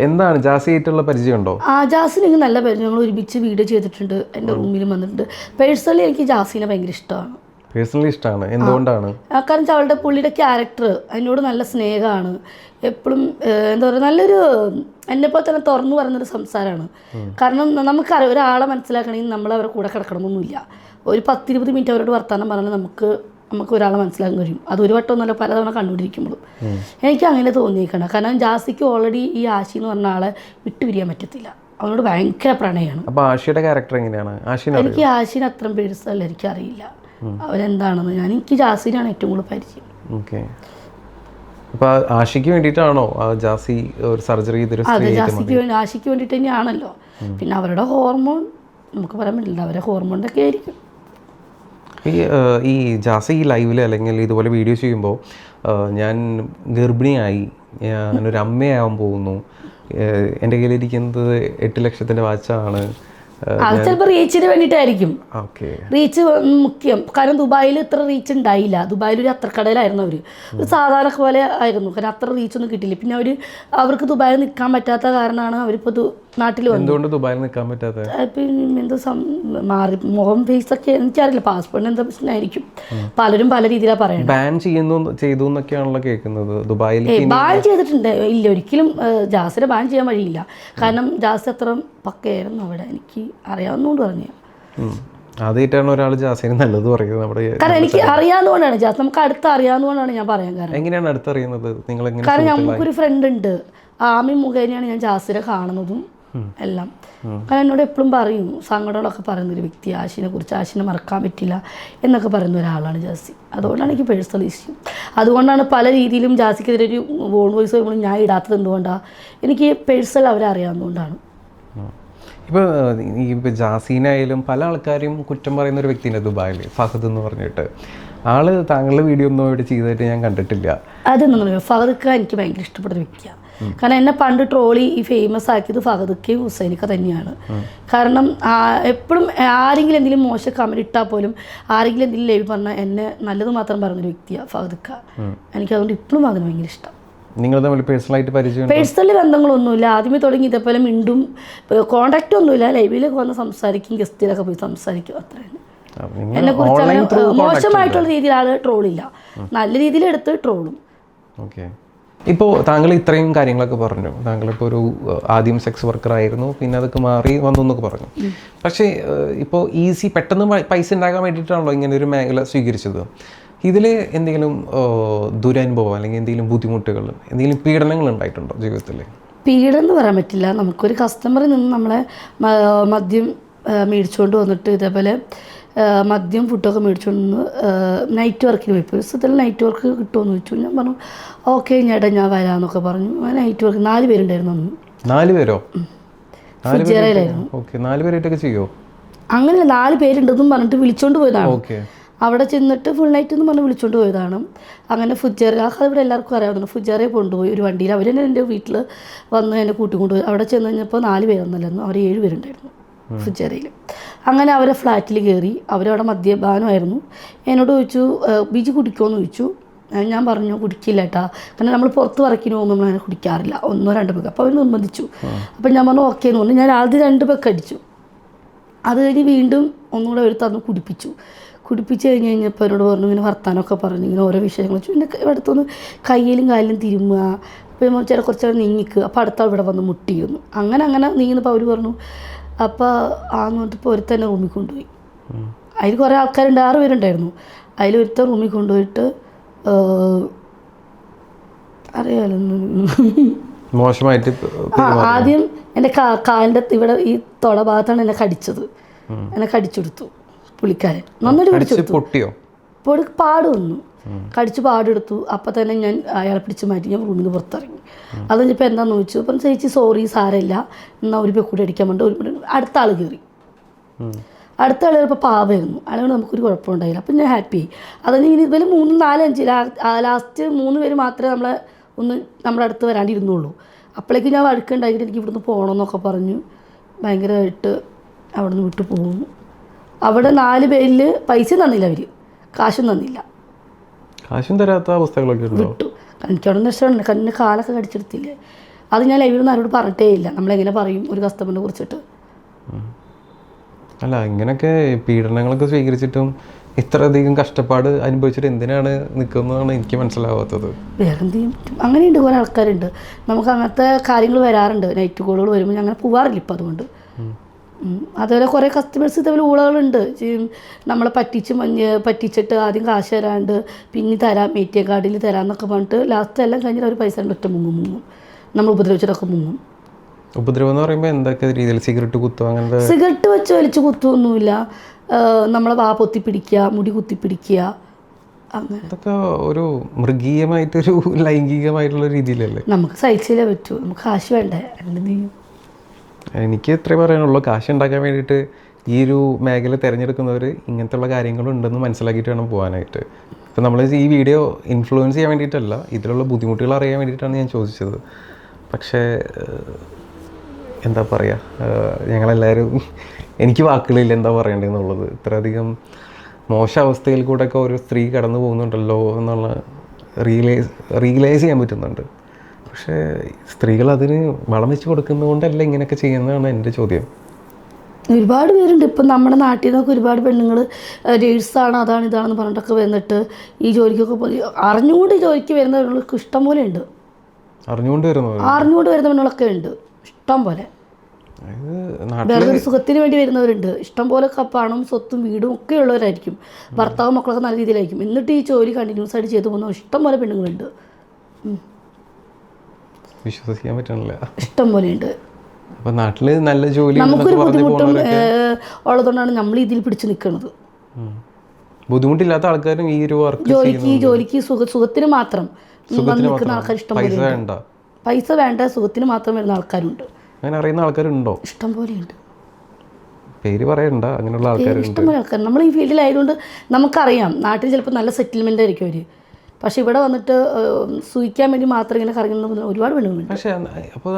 എന്താണ് ജാസി ആയിട്ടുള്ള പരിചയമുണ്ടോ? ജാസിന് എനിക്ക് നല്ല പരിചയം. ഞങ്ങൾ ഒരുമിച്ച് വീഡിയോ ചെയ്തിട്ടുണ്ട്. എൻ്റെ റൂമിലും വന്നിട്ടുണ്ട്. പേഴ്സണലി എനിക്ക് ജാസിനെ ഭയങ്കര ഇഷ്ടമാണ്. പേഴ്സണലി ഇഷ്ടമാണ്. എന്തുകൊണ്ടാണ്? കാരണം അവളുടെ പുള്ളിയുടെ ക്യാരക്ടർ അതിനോട് നല്ല സ്നേഹമാണ്. എപ്പോഴും എന്താ പറയുക, നല്ലൊരു എന്നെപ്പോലെ തന്നെ തുറന്നു പറയുന്നൊരു സംസാരമാണ്. കാരണം നമുക്കറിയാം ഒരാളെ മനസ്സിലാക്കണമെങ്കിൽ നമ്മൾ അവരുടെ കൂടെ കിടക്കണമെന്നൊന്നുമില്ല. ഒരു 10-20 മിനിറ്റ് അവരോട് വർത്തമാനം പറഞ്ഞാൽ നമുക്ക് ഒരാളെ മനസ്സിലാക്കാൻ കഴിയും. അതൊരു വട്ടമൊന്നുമല്ല, പലതവണ കണ്ടുപിടിക്കുമ്പോഴും എനിക്ക് അങ്ങനെ തോന്നിയേക്കണം. കാരണം ജാസിക്ക് ഓൾറെഡി ഈ ആശി എന്ന് പറഞ്ഞ ആളെ വിട്ടുപിരിയാൻ പറ്റത്തില്ല. അവനോട് ഭയങ്കര പ്രണയമാണ്. അപ്പോൾ ആഷിയുടെ ക്യാരക്ടർ എങ്ങനെയാണ്? എനിക്ക് ആശിനെ അത്രയും പേഴ്സണൽ എനിക്കറിയില്ല അവരെന്താണെന്ന്. എനിക്ക് ജാസിനാണ് ഏറ്റവും കൂടുതൽ പരിചയം. ഓക്കെ. അപ്പോൾ ആഷിക്ക് വേണ്ടിയിട്ടാണോ ജാസി ഒരു സർജറി ചെയ്തൊരു? അതെ, ആഷിക്ക് വേണ്ടിയിട്ട് തന്നെയാണല്ലോ. പിന്നെ അവരുടെ ഹോർമോൺ നമുക്ക് പറയാൻ പറ്റില്ല, അവരുടെ ഹോർമോണിൻ്റെ ഒക്കെ ആയിരിക്കും. ഈ ജാസി ലൈവിൽ അല്ലെങ്കിൽ ഇതുപോലെ വീഡിയോ ചെയ്യുമ്പോൾ ഞാൻ ഗർഭിണിയായി, ഞാനൊരു അമ്മയാവാൻ പോകുന്നു, എൻ്റെ കയ്യിലിരിക്കുന്നത് 8 ലക്ഷത്തിൻ്റെ വാച്ചാണ്, അത് ചിലപ്പോൾ റീച്ചിന് വേണ്ടിയിട്ടായിരിക്കും. റീച്ച് മുഖ്യം. കാരണം ദുബായിൽ ഇത്ര റീച്ച് ഉണ്ടായില്ല. ദുബായിൽ ഒരു അത്രക്കടയിലായിരുന്നു അവർ. ഒരു സാധാരണ പോലെ ആയിരുന്നു. കാരണം അത്ര റീച്ചൊന്നും കിട്ടില്ല. പിന്നെ അവർക്ക് ദുബായിൽ നിൽക്കാൻ പറ്റാത്ത കാരണമാണ് അവരിപ്പോൾ നാട്ടിൽ വന്നത്. എന്തുകൊണ്ട് ദുബായിൽ നിൽക്കാൻ പറ്റാത്ത? എന്തോ മാറി മുഖം ഫേസൊക്കെ എനിക്കറിയില്ല. പാസ്പോർട്ടിന് എന്താ പ്രശ്നമായിരിക്കും. പലരും പല രീതിയിലാണ് പറയുന്നത്. ബാൻ ചെയ്തു എന്നൊക്കെയാണല്ലോ കേൾക്കുന്നത്. ദുബായിൽ ബാൻ ചെയ്തിട്ടുണ്ട്. ഇല്ല, ഒരിക്കലും ജാസിനെ ബാൻ ചെയ്യാൻ വഴിയില്ല. കാരണം ജാസി അത്ര പക്കയായിരുന്നു അവിടെ. എനിക്ക് അറിയാവുന്നതുകൊണ്ട് പറഞ്ഞു. ആദ്യമായിട്ടാണ് ഒരാൾ ജാസിനെ നല്ലത് പറയുന്നത് നമ്മുടെ. കാരണം എനിക്ക് അറിയാവുന്നതുകൊണ്ടാണ് ജാസ്, നമുക്ക് അടുത്ത് അറിയാവുന്നതുകൊണ്ടാണ് ഞാൻ പറയാൻ കാരണം. എങ്ങനെയാണ് അടുത്തറിയുന്നത് നിങ്ങൾ? കാരണം നമുക്കൊരു ഫ്രണ്ട് ഉണ്ട്, ആമി മുഖേനയാണ് ഞാൻ ജാസിനെ കാണുന്നതും എല്ലാം. കാരണം എന്നോട് എപ്പോഴും പറയും, സങ്കടങ്ങളൊക്കെ പറയുന്നൊരു വ്യക്തി, ആശിനെ കുറിച്ച്, ആശിനെ മറക്കാൻ പറ്റില്ല എന്നൊക്കെ പറയുന്ന ഒരാളാണ് ജാസി. അതുകൊണ്ടാണ് എനിക്ക് പേഴ്സണൽ ഇഷ്യൂ. അതുകൊണ്ടാണ് പല രീതിയിലും ജാസിക്കെതിരെ ഒരു വോൺ വോയിസ് വരുമ്പോൾ ഞാൻ ഇടാത്തത്. എന്തുകൊണ്ടാണ്? എനിക്ക് പേഴ്സണൽ അവരെ അറിയാവുന്നതുകൊണ്ടാണ്. ഇപ്പോൾ ജാസീനായാലും പല ആൾക്കാരും കുറ്റം പറയുന്ന ഒരു വ്യക്തിയുണ്ട് ദുബായിൽ, ഫഹദ് എന്ന് പറഞ്ഞിട്ട്. ആള് താങ്കളുടെ വീഡിയോ ഒന്നും ഇവിടെ ചെയ്തിട്ട് ഞാൻ കണ്ടിട്ടില്ല. അതെന്നു പറയുക, ഫഹദ് ഖാൻ എനിക്ക് ഭയങ്കര ഇഷ്ടപ്പെടുന്ന വ്യക്തിയാണ്. കാരണം എന്നെ പണ്ട് ട്രോളി ഫേമസ് ആക്കിയത് ഫഹദ് ഖയും ഹുസൈനിക്ക തന്നെയാണ്. കാരണം എപ്പോഴും ആരെങ്കിലും എന്തെങ്കിലും മോശം കമന്റ് ഇട്ടാൽ പോലും, ആരെങ്കിലും എന്തെങ്കിലും ലൈവ് പറഞ്ഞാൽ എന്നെ നല്ലത് മാത്രം പറയുന്നൊരു വ്യക്തിയാണ് ഫഹദ് ഖാൻ. എനിക്കതുകൊണ്ട് ഇപ്പോഴും അതിന് ഭയങ്കര ഇഷ്ടം. നിങ്ങൾ തമ്മിൽ പേഴ്സണലായിട്ട് പരിചയം? പേഴ്സണലി ബന്ധങ്ങളൊന്നുമില്ല. ആദ്യമേ തുടങ്ങി ഇതേപോലെ മിണ്ടും, കോണ്ടാക്റ്റ് ഒന്നുമില്ല. ലൈവിലൊക്കെ വന്ന് സംസാരിക്കും, ഗസ്റ്റിലൊക്കെ പോയി സംസാരിക്കും, അത്രയാണ്. എന്നെ കുറിച്ച് മോശമായിട്ടുള്ള രീതിയിൽ ആൾ ട്രോളില്ല, നല്ല രീതിയിൽ എടുത്ത് ട്രോളും. ഓക്കെ. ഇപ്പോൾ താങ്കൾ ഇത്രയും കാര്യങ്ങളൊക്കെ പറഞ്ഞു, താങ്കളിപ്പോൾ ഒരു ആദ്യം സെക്സ് വർക്കർ ആയിരുന്നു, പിന്നെ അതൊക്കെ മാറി വന്നു എന്നൊക്കെ പറഞ്ഞു. പക്ഷേ ഇപ്പോൾ പെട്ടെന്ന് പൈസ ഉണ്ടാക്കാൻ വേണ്ടിയിട്ടാണല്ലോ ഇങ്ങനെ ഒരു മേഖല സ്വീകരിച്ചത്. ഇതിൽ എന്തെങ്കിലും ദുരനുഭവം അല്ലെങ്കിൽ എന്തെങ്കിലും ബുദ്ധിമുട്ടുകൾ, എന്തെങ്കിലും പീഡനങ്ങൾ ഉണ്ടായിട്ടുണ്ടോ ജീവിതത്തിൽ? പീഡനം എന്ന് പറയാൻ പറ്റില്ല. നമുക്കൊരു കസ്റ്റമറിൽ നിന്ന് നമ്മളെ മദ്യം മേടിച്ചുകൊണ്ട് വന്നിട്ട് ഇതേപോലെ മദ്യം ഫുഡൊക്കെ മേടിച്ചുകൊണ്ട് വന്ന് നൈറ്റ് വർക്കിന് പോയി. ഇപ്പോൾ ദിവസത്തിൽ നൈറ്റ് വർക്ക് കിട്ടുമെന്ന് ചോദിച്ചു. ഞാൻ പറഞ്ഞു ഓക്കെ ചേട്ടാ ഞാൻ വരാമെന്നൊക്കെ പറഞ്ഞു. നൈറ്റ് വർക്ക് 4 പേരുണ്ടായിരുന്നു അന്ന്. 4 പേരോ? ഫുജേറയിലായിരുന്നു. ഓക്കെ, 4 പേരായിട്ടൊക്കെ ചെയ്യോ? അങ്ങനെ 4 പേരുണ്ടെന്നും പറഞ്ഞിട്ട് വിളിച്ചോണ്ട് പോയതാണ്. ഓക്കെ, അവിടെ ചെന്നിട്ട് ഫുൾ നൈറ്റ് എന്ന് പറഞ്ഞ് വിളിച്ചുകൊണ്ട് പോയതാണ്. അങ്ങനെ ഫുജേറ ഇവിടെ എല്ലാവർക്കും അറിയാവുന്ന ഫുജേറയെ കൊണ്ടുപോയി ഒരു വണ്ടിയിൽ. അവർ തന്നെ എൻ്റെ വീട്ടിൽ വന്ന് എന്നെ കൂട്ടിക്കൊണ്ടുപോയി. അവിടെ ചെന്ന് കഴിഞ്ഞപ്പോൾ 4 പേരൊന്നുമല്ലായിരുന്നു, അവർ 7 പേരുണ്ടായിരുന്നു ഫുജേറയിൽ. അങ്ങനെ അവരെ ഫ്ലാറ്റിൽ കയറി. അവരവിടെ മദ്യപാനമായിരുന്നു. എന്നോട് ചോദിച്ചു ബീജി കുടിക്കുമോയെന്ന് ചോദിച്ചു. ഞാൻ പറഞ്ഞു കുടിക്കില്ല ഏട്ടാ, കാരണം നമ്മൾ പുറത്ത് വർക്കിന് പോകുമ്പോൾ നമ്മൾ അങ്ങനെ കുടിക്കാറില്ല, 1-2 പെഗ്. അപ്പോൾ അവർ നിർബന്ധിച്ചു. അപ്പം ഞാൻ പറഞ്ഞു ഓക്കെ എന്ന് പറഞ്ഞു. ഞാൻ ആദ്യം 2 പെഗ് അടിച്ചു. അത് കഴിഞ്ഞ് വീണ്ടും ഒന്നുകൂടെ അവർ തന്നു കുടിപ്പിച്ച് കഴിഞ്ഞപ്പോൾ എന്നോട് പറഞ്ഞു ഇങ്ങനെ വർത്താനമൊക്കെ പറഞ്ഞു, ഇങ്ങനെ ഓരോ വിഷയങ്ങൾ വെച്ചു. എൻ്റെ അടുത്തൊന്ന് കയ്യിലും കാലിലും തിരുമ്മുക, അപ്പോൾ ചില കുറച്ച് നീങ്ങിക്കുക. അപ്പോൾ അടുത്ത ഇവിടെ വന്ന് മുട്ടിയിരുന്നു. അങ്ങനെ നീങ്ങുന്നപ്പോൾ അവർ പറഞ്ഞു. അപ്പോൾ ആന്ന് പറഞ്ഞിപ്പോൾ ഒരുത്തന്നെ റൂമിൽ കൊണ്ടുപോയി. അതിൽ കുറേ ആൾക്കാരുണ്ട്, 6 പേരുണ്ടായിരുന്നു. അതിൽ ഒരുത്ത റൂമിൽ കൊണ്ടുപോയിട്ട് അറിയാലോ മോശമായിട്ട് ആദ്യം എൻ്റെ കാലിൻ്റെ ഇവിടെ ഈ തൊട ഭാഗത്താണ് എന്നെ കടിച്ചത്. എന്നെ കടിച്ചെടുത്തു പുള്ളിക്കാരൻ. നന്നായിട്ട് കടിച്ചെടുത്തു. പൊട്ടിയോ? പാട് വന്നു, കടിച്ച് പാടെടുത്തു. അപ്പം തന്നെ ഞാൻ അയാളെ പിടിച്ച് മാറ്റി ഞാൻ റൂമിൽ നിന്ന് പുറത്തിറങ്ങി. അത് കഴിഞ്ഞപ്പോൾ എന്താണെന്ന് ചോദിച്ചു. അപ്പം ചേച്ചി സോറി സാരമില്ല എന്നാൽ ഒരു പെക്കൂടി അടിക്കാൻ വേണ്ടി അടുത്ത ആൾ കയറി. അടുത്ത ആൾ ചിലപ്പോൾ പാവമായിരുന്നു. അയാളോട് നമുക്കൊരു കുഴപ്പമുണ്ടായില്ല. അപ്പം ഞാൻ ഹാപ്പി ആയി. അതായത് ഇനി ഇവർ 3, 4, 5 ലാസ്റ്റ് 3 പേര് മാത്രമേ നമ്മുടെ അടുത്ത് വരാണ്ടിരുന്നുള്ളൂ. അപ്പോഴേക്കും ഞാൻ വഴക്കുണ്ടാക്കിയിട്ട് എനിക്ക് ഇവിടുന്ന് പോകണമെന്നൊക്കെ പറഞ്ഞു ഭയങ്കരമായിട്ട് അവിടെ നിന്ന് വിട്ടു പോകുന്നു. അവിടെ 4 പേരിൽ പൈസ തന്നില്ല, അവർ കാശും തന്നില്ല. കാശും തരാത്ത അവസ്ഥകളൊക്കെ വിട്ടു. എനിക്കവിടെ നഷ്ടമാണ്. കണ്ണിന് കാലൊക്കെ കടിച്ചെടുത്തില്ലേ. അത് ഞാൻ ലൈവിലൊന്നും ആരോട് പറഞ്ഞിട്ടേ ഇല്ല. നമ്മളെങ്ങനെ പറയും ഒരു കസ്റ്റമറിനെ കുറിച്ചിട്ട്? അല്ല, ഇങ്ങനെയൊക്കെ പീഡനങ്ങളൊക്കെ സ്വീകരിച്ചിട്ടും ഇത്രയധികം കഷ്ടപ്പാട് അനുഭവിച്ചിട്ട് എന്തിനാണ് നിൽക്കുന്നതാണ് എനിക്ക് മനസ്സിലാവാത്തത്. വേറെ എന്ത് ചെയ്യാൻ പറ്റും? അങ്ങനെയുണ്ട് കുറേ ആൾക്കാരുണ്ട്. നമുക്ക് അങ്ങനത്തെ കാര്യങ്ങൾ വരാറുണ്ട്. നൈറ്റ് കോളുകൾ വരുമ്പോൾ ഞാൻ അങ്ങനെ പോവാറില്ല ഇപ്പം. അതുകൊണ്ട് അതുപോലെ കുറേ കസ്റ്റമേഴ്സ് ഇതേപോലെ ഊളകളുണ്ട്. നമ്മളെ പറ്റിച്ചിട്ട് ആദ്യം കാശ് തരാണ്ട് പിന്നെ തരാം ATM കാർഡിൽ തരാമെന്നൊക്കെ പറഞ്ഞിട്ട് ലാസ്റ്റ് എല്ലാം കഴിഞ്ഞിട്ട് അവർ പൈസ ഒറ്റ മുങ്ങും. നമ്മൾ ഉപദ്രവിച്ചിട്ടൊക്കെ മുങ്ങും. ഉപദ്രവം എന്ന് പറയുമ്പോൾ എന്തൊക്കെ രീതിയിൽ? സിഗരറ്റ് കുത്തുക, അങ്ങനത്തെ? സിഗരറ്റ് വെച്ച് വലിച്ച് കുത്തുമൊന്നുമില്ല. നമ്മളെ വാ പൊത്തി പിടിക്കുക, മുടി കുത്തി പിടിക്കുക, അങ്ങനെ. അതൊക്കെ ഒരു മൃഗീയമായിട്ടൊരു ലൈംഗികമായിട്ടുള്ള രീതിയിലല്ലേ? നമുക്ക് സഹിച്ചില്ലേ പറ്റൂ. നമുക്ക് കാശ് വേണ്ടേ? എന്ത് ചെയ്യും? എനിക്ക് ഇത്രേ പറയാനുള്ളൂ. കാശ് ഉണ്ടാക്കാൻ വേണ്ടിയിട്ട് ഈ ഒരു മേഖല തിരഞ്ഞെടുക്കുന്നവർ ഇങ്ങനത്തെ കാര്യങ്ങളുണ്ടെന്ന് മനസ്സിലാക്കിയിട്ട് വേണം പോകാനായിട്ട്. ഇപ്പം നമ്മൾ ഈ വീഡിയോ ഇൻഫ്ലുവൻസ് ചെയ്യാൻ വേണ്ടിയിട്ടല്ല, ഇതിലുള്ള ബുദ്ധിമുട്ടുകൾ അറിയാൻ വേണ്ടിയിട്ടാണ് ഞാൻ ചോദിച്ചത്. പക്ഷേ എന്താ പറയുക, ഞങ്ങളെല്ലാവരും എനിക്ക് വാക്കുകളില്ല എന്താ പറയേണ്ടതെന്നുള്ളത്. ഇത്രയധികം മോശം അവസ്ഥയിൽ കൂടെയൊക്കെ ഒരു സ്ത്രീ കടന്നു പോകുന്നുണ്ടല്ലോ എന്നുള്ള റിയലൈസ് ചെയ്യാൻ പറ്റുന്നുണ്ട്. പക്ഷേ സ്ത്രീകൾ അതിന് വളം വെച്ച് കൊടുക്കുന്നതുകൊണ്ടല്ല ഇങ്ങനെയൊക്കെ ചെയ്യുന്നതാണ് എൻ്റെ ചോദ്യം. ഒരുപാട് പേരുണ്ട്. ഇപ്പം നമ്മുടെ നാട്ടിൽ നിന്നൊക്കെ ഒരുപാട് പെണ്ണുങ്ങൾ നേഴ്സാണ് അതാണ് ഇതാണെന്ന് പറഞ്ഞിട്ടൊക്കെ വന്നിട്ട് ഈ ജോലിക്കൊക്കെ അറിഞ്ഞുകൊണ്ട് ജോലിക്ക് വരുന്ന പെണ്ണുങ്ങൾക്ക് ഇഷ്ടം പോലെ ഉണ്ട്. അറിഞ്ഞുകൊണ്ട് വരുന്ന പെണ്ണുങ്ങളൊക്കെ ഉണ്ട് ഇഷ്ടം പോലെ. വേറെ സുഖത്തിന് വേണ്ടി വരുന്നവരുണ്ട് ഇഷ്ടം പോലെ. പണം സ്വത്തും വീടും ഒക്കെ ഉള്ളവരായിരിക്കും. ഭർത്താവും മക്കളൊക്കെ നല്ല രീതിയിലായിരിക്കും. എന്നിട്ട് ഈ ജോലി കണ്ടിന്യൂസ് ആയിട്ട് ചെയ്തു പോകുന്ന ഇഷ്ടം പോലെ പെണ്ണുങ്ങളുണ്ട്. വിശ്വസിക്കാൻ പറ്റണില്ല. ഇഷ്ടം പോലെ ഉണ്ട്. അപ്പോൾ നാട്ടിൽ നല്ല ജോലി നമുക്കൊരു ബുദ്ധിമുട്ടും ഉള്ളതുകൊണ്ടാണ് നമ്മൾ ഇതിൽ പിടിച്ചു നിൽക്കുന്നത്. ബുദ്ധിമുട്ടില്ലാത്ത ആൾക്കാരും ഈ ഒരു ജോലിക്ക് സുഖത്തിന് മാത്രം നിൽക്കുന്ന ആൾക്കാർ ഇഷ്ടം പോലെ. പൈസ വേണ്ട സുഖത്തിന് മാത്രം വരുന്ന ആൾക്കാരുണ്ട്. അങ്ങനെ അറിയുന്ന ആൾക്കാരുണ്ടോ? ഇഷ്ടം പോലെ ഉണ്ട്. പേര് പറയണ്ട, അങ്ങനെയുള്ള ആൾക്കാരുണ്ട്. ഇഷ്ടം പോലെ ആൾക്കാർ. നമ്മൾ ഈ ഫീൽഡിലായതുകൊണ്ട് നമുക്കറിയാം. നാട്ടിൽ ചിലപ്പോൾ നല്ല സെറ്റിൽമെൻ്റ് ആയിരിക്കും അവർ. പക്ഷെ ഇവിടെ വന്നിട്ട് സൂഹിക്കാൻ വേണ്ടി മാത്രം ഇങ്ങനെ കറങ്ങുന്ന ഒരുപാട് പെണ്ണുങ്ങളുണ്ട്. പക്ഷേ അപ്പോൾ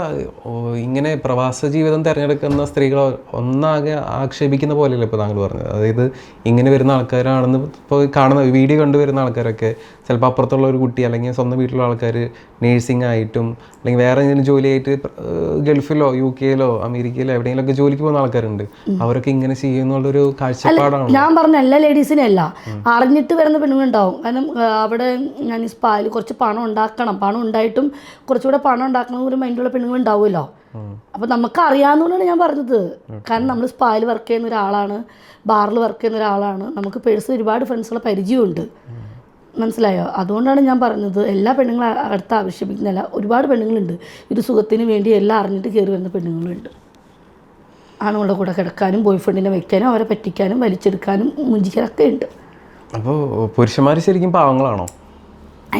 ഇങ്ങനെ പ്രവാസ ജീവിതം തിരഞ്ഞെടുക്കുന്ന സ്ത്രീകൾ ഒന്നാകെ ആക്ഷേപിക്കുന്ന പോലെയല്ലേ ഇപ്പോൾ താങ്കൾ പറഞ്ഞത്? അതായത് ഇങ്ങനെ വരുന്ന ആൾക്കാരാണെന്ന് ഇപ്പോൾ കാണുന്ന വീഡിയോ കണ്ടുവരുന്ന ആൾക്കാരൊക്കെ ചിലപ്പോൾ അപ്പുറത്തുള്ള ഒരു കുട്ടി അല്ലെങ്കിൽ സ്വന്തം വീട്ടിലുള്ള ആൾക്കാർ നേഴ്സിംഗ് ആയിട്ടും അല്ലെങ്കിൽ വേറെ എന്തെങ്കിലും ജോലിയായിട്ട് ഗൾഫിലോ UK യിലോ അമേരിക്കയിലോ എവിടെയെങ്കിലുമൊക്കെ ജോലിക്ക് പോകുന്ന ആൾക്കാരുണ്ട്. അവരൊക്കെ ഇങ്ങനെ ചെയ്യുന്നുള്ളൊരു കാഴ്ചപ്പാടാണ്. ഞാൻ പറഞ്ഞ എല്ലാ ലേഡീസിനും അല്ല, അറിഞ്ഞിട്ട് വരുന്ന പെണ്ണുങ്ങളുണ്ടാവും. കാരണം അവിടെ ഞാൻ ഈ സ്പായിൽ കുറച്ച് പണം ഉണ്ടാക്കണം, പണം ഉണ്ടായിട്ടും കുറച്ചുകൂടെ പണം ഉണ്ടാക്കണം ഒരു മൈൻഡുള്ള പെണ്ണുങ്ങളുണ്ടാവുമല്ലോ. അപ്പോൾ നമുക്ക് അറിയാവുന്നതുകൊണ്ടാണ് ഞാൻ പറഞ്ഞത്. കാരണം നമ്മൾ സ്പായിൽ വർക്ക് ചെയ്യുന്ന ഒരാളാണ്, ബാറിൽ വർക്ക് ചെയ്യുന്ന ഒരാളാണ്, നമുക്ക് പേഴ്സണൽ ഒരുപാട് ഫ്രണ്ട്സുള്ള പരിചയമുണ്ട്. മനസ്സിലായോ? അതുകൊണ്ടാണ് ഞാൻ പറഞ്ഞത് എല്ലാ പെണ്ണുങ്ങളും അടുത്ത് ആവശ്യപ്പിക്കുന്നില്ല. ഒരുപാട് പെണ്ണുങ്ങളുണ്ട് ഒരു സുഖത്തിന് വേണ്ടി എല്ലാം അറിഞ്ഞിട്ട് കയറി വരുന്ന പെണ്ണുങ്ങളുണ്ട്. ആണുങ്ങളുടെ കൂടെ കിടക്കാനും ബോയ് ഫ്രണ്ടിനെ വയ്ക്കാനും അവരെ പറ്റിക്കാനും വലിച്ചെടുക്കാനും മുഞ്ചിക്കാനൊക്കെ ഉണ്ട്. അപ്പോൾ പുരുഷന്മാർ ശരിക്കും പാവങ്ങളാണോ?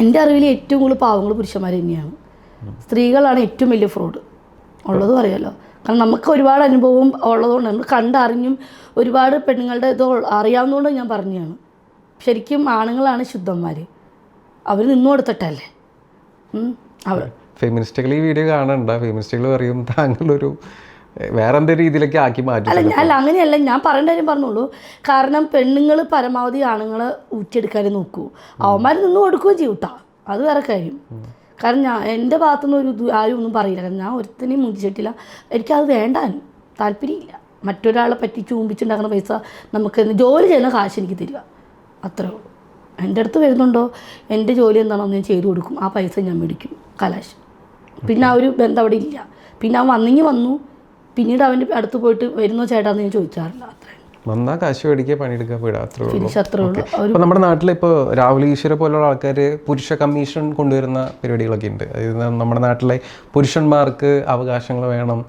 എൻ്റെ അറിവിൽ ഏറ്റവും കൂടുതൽ പാവങ്ങൾ പുരുഷന്മാർ തന്നെയാണ്. സ്ത്രീകളാണ് ഏറ്റവും വലിയ ഫ്രോഡ് ഉള്ളത് പറയാമല്ലോ. കാരണം നമുക്ക് ഒരുപാട് അനുഭവം ഉള്ളതുകൊണ്ട് നമ്മൾ കണ്ടറിഞ്ഞും ഒരുപാട് പെണ്ണുങ്ങളുടെ ഇത് അറിയാവുന്നതുകൊണ്ട് ഞാൻ പറഞ്ഞതാണ്. ശരിക്കും ആണുങ്ങളാണ് ശുദ്ധന്മാർ, അവർ നിന്നു കൊടുത്തിട്ടല്ലേ. ഫെമിനിസ്റ്റുകൾ ഈ വീഡിയോ കാണണ്ട, ഫെമിനിസ്റ്റുകൾ പറയും താങ്കളൊരു വേറെ എന്തെങ്കിലും രീതിയിലൊക്കെ ആക്കി മാറ്റും. അല്ല അങ്ങനെയല്ല, ഞാൻ പറയേണ്ട കാര്യം പറഞ്ഞോളൂ. കാരണം പെണ്ണുങ്ങൾ പരമാവധി ആണുങ്ങളെ ഊറ്റിയെടുക്കാനേ നോക്കൂ, അവന്മാർ നിന്ന് കൊടുക്കുകയും ചെയ്യൂട്ടാ, അത് വേറെ കാര്യം. കാരണം എൻ്റെ ഭാഗത്തുനിന്ന് ഒരു ആരും ഒന്നും പറയില്ല. കാരണം ഞാൻ ഒരുത്തിനെയും മുഞ്ചിച്ചിട്ടില്ല, എനിക്കത് വേണ്ടാനും താല്പര്യമില്ല. മറ്റൊരാളെ പറ്റി ചൂമ്പിച്ചുണ്ടാക്കുന്ന പൈസ നമുക്ക് ജോലി ചെയ്യുന്ന കാശ് എനിക്ക് തരിക, അത്രേ ഉള്ളൂ. എൻ്റെ അടുത്ത് വരുന്നുണ്ടോ, എൻ്റെ ജോലി എന്താണോ ഞാൻ ചെയ്തു കൊടുക്കും, ആ പൈസ ഞാൻ മേടിക്കും, കലാശ്. പിന്നെ ആ ഒരു ബന്ധം അവിടെ ഇല്ല. പിന്നെ അവൻ വന്നെങ്കിൽ വന്നു, പിന്നീട് അവൻ്റെ അടുത്ത് പോയിട്ട് വരുന്നോ ചേട്ടാന്ന് ഞാൻ ചോദിച്ചാറില്ല. അത്രേ വന്നാൽ കാശ് മേടിക്കുക, പണിയെടുക്കുക, പോയിടുക, അത്രേ ഉള്ളൂ. അത്രേ ഉള്ളൂ. ഇപ്പോൾ നമ്മുടെ നാട്ടിലിപ്പോൾ രാഹുൽ ഈശ്വര പോലുള്ള ആൾക്കാർ പുരുഷ കമ്മീഷൻ കൊണ്ടുവരുന്ന പരിപാടികളൊക്കെ ഉണ്ട്. അതായത് നമ്മുടെ നാട്ടിലെ പുരുഷന്മാർക്ക് അവകാശങ്ങൾ വേണം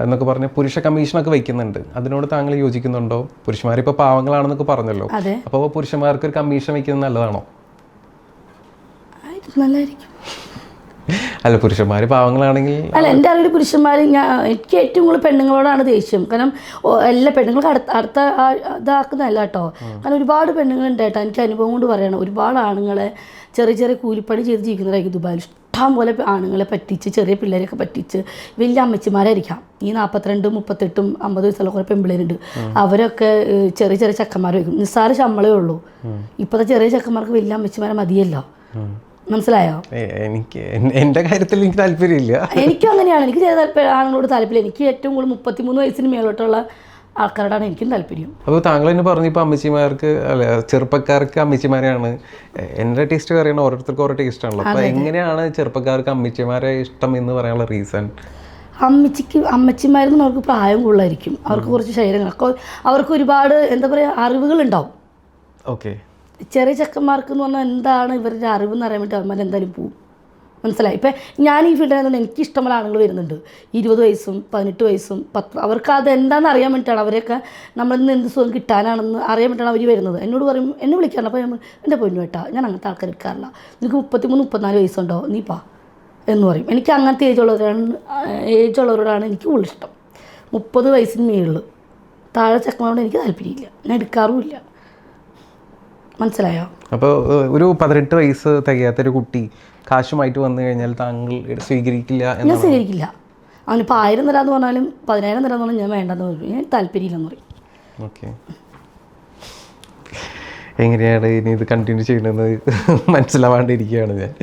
എന്നൊക്കെ പറഞ്ഞ് പുരുഷ കമ്മീഷനൊക്കെ വയ്ക്കുന്നുണ്ട്. അതിനോട് താങ്കൾ യോജിക്കുന്നുണ്ടോ? പുരുഷന്മാരിപ്പോൾ പാവങ്ങളാണെന്നൊക്കെ പറഞ്ഞല്ലോ, അപ്പോൾ പുരുഷന്മാർക്ക് ഒരു കമ്മീഷൻ വയ്ക്കുന്നത് നല്ലതാണോ? നല്ലതായിരിക്കും. അല്ല, പുരുഷന്മാർ പാവങ്ങളാണെങ്കിൽ അല്ല, എൻ്റെ അറിവിൽ പുരുഷന്മാർ എനിക്ക് ഏറ്റവും കൂടുതൽ പെണ്ണുങ്ങളോടാണ് ദേഷ്യം. കാരണം എല്ലാ പെണ്ണുങ്ങൾക്ക് അടുത്ത ഇതാക്കുന്നതല്ല കേട്ടോ. കാരണം ഒരുപാട് പെണ്ണുങ്ങളുണ്ട് കേട്ടോ, എനിക്ക് അനുഭവം കൊണ്ട് പറയണം. ഒരുപാട് ആണുങ്ങളെ ചെറിയ ചെറിയ കൂലിപ്പണി ചെയ്ത് ജീവിക്കുന്നവരായിരിക്കും ദുബായിൽ. ഇഷ്ടം പോലെ ആണുങ്ങളെ പറ്റിച്ച്, ചെറിയ പിള്ളേരൊക്കെ പറ്റിച്ച്, വലിയ അമ്മച്ചിമാരായിരിക്കാം. ഈ 42, 38, 50 വയസ്സുള്ള കുറേ പെൺപിള്ളേരുണ്ട്. അവരൊക്കെ ചെറിയ ചെറിയ ചെക്കന്മാർ വയ്ക്കും. നിസ്സാര ശമ്പളമേ ഉള്ളൂ. ഇപ്പോഴത്തെ ചെറിയ ചെക്കന്മാർക്ക് വലിയ അമ്മച്ചിമാരെ മതിയല്ലോ. മനസ്സിലായോ? എനിക്ക് എൻ്റെ കാര്യത്തിൽ എനിക്ക് താല്പര്യമില്ല. എനിക്കും അങ്ങനെയാണ്. എനിക്ക് ചെറിയ ആണുങ്ങളോട് താല്പര്യം. എനിക്ക് ഏറ്റവും കൂടുതൽ 33 വയസ്സിന് മേലോട്ടുള്ള ആൾക്കാരോടാണ് എനിക്കും താല്പര്യം. അപ്പോൾ താങ്കൾ തന്നെ പറഞ്ഞു ഇപ്പോൾ അമ്മച്ചിമാർക്ക് അല്ല ചെറുപ്പക്കാർക്ക് അമ്മച്ചിമാരെയാണ്. എൻ്റെ ടേസ്റ്റ് അറിയണം, ഓരോരുത്തർക്കും ഓരോ ടേസ്റ്റ് ആണല്ലോ. അപ്പോൾ എങ്ങനെയാണ് ചെറുപ്പക്കാർക്ക് അമ്മച്ചിമാരെ ഇഷ്ടം എന്ന് പറയാനുള്ള റീസൺ? അമ്മച്ചിമാരെന്ന് അവർക്ക് പ്രായം കൂടുതലായിരിക്കും, അവർക്ക് കുറച്ച് ശരീരങ്ങൾ, അവർക്ക് ഒരുപാട് എന്താ പറയുക അറിവുകളുണ്ടാവും. ഓക്കെ. ചെറിയ ചെക്കന്മാർക്ക് എന്ന് പറഞ്ഞാൽ എന്താണ് ഇവരുടെ അറിവെന്ന് അറിയാൻ വേണ്ടി അവന്മാർ എന്തായാലും പോവും. മനസ്സിലായി? ഇപ്പം ഞാൻ ഈ ഫീൽഡിൽ എനിക്ക് ഇഷ്ടമുള്ള ആളുകൾ വരുന്നുണ്ട്, 20 വയസ്സും 18 വയസ്സും 10. അവർക്ക് അത് എന്താണെന്ന് അറിയാൻ വേണ്ടിയിട്ടാണ്, അവരെയൊക്കെ നമ്മളിൽ നിന്ന് എന്ത് സുഖം കിട്ടാനാണെന്ന് അറിയാൻ വേണ്ടിയിട്ടാണ് അവർ വരുന്നത്. എന്നോട് പറയും, എന്നെ വിളിക്കാറുണ്ട്. അപ്പോൾ നമ്മൾ എൻ്റെ പൊന്നു കേട്ടാ, ഞാൻ അങ്ങനത്തെ ആൾക്കാർ എടുക്കാറില്ല, നിനക്ക് 33, 34 വയസ്സുണ്ടോ, നീ പാ എന്ന് പറയും. എനിക്ക് അങ്ങനത്തെ ഏജുള്ളവരോടാണ് എനിക്ക് കൂടുതൽ ഇഷ്ടം. 30 വയസ്സിന് മേളിൽ താഴെ ചെക്കന്മാരോട് എനിക്ക് താല്പര്യമില്ല, ഞാൻ എടുക്കാറുമില്ല. മനസ്സിലായോ? അപ്പോൾ ഒരു 18 വയസ്സ് തികയാത്തൊരു കുട്ടി കാശുമായിട്ട് വന്നു കഴിഞ്ഞാൽ താങ്കൾ സ്വീകരിക്കില്ല? ഞാൻ സ്വീകരിക്കില്ല. അവനിപ്പോൾ 1000 തരാമെന്ന് പറഞ്ഞാലും 10,000 തരാമെന്ന് പറഞ്ഞാൽ ഞാൻ വേണ്ടെന്ന് പറയും, ഞാൻ താല്പര്യമില്ലെന്ന് പറയും. ഓക്കെ. എങ്ങനെയാണ് ഇനി ഇത് കണ്ടിന്യൂ ചെയ്യുന്നത് മനസ്സിലാവാണ്ടിരിക്കുകയാണ് ഞാൻ.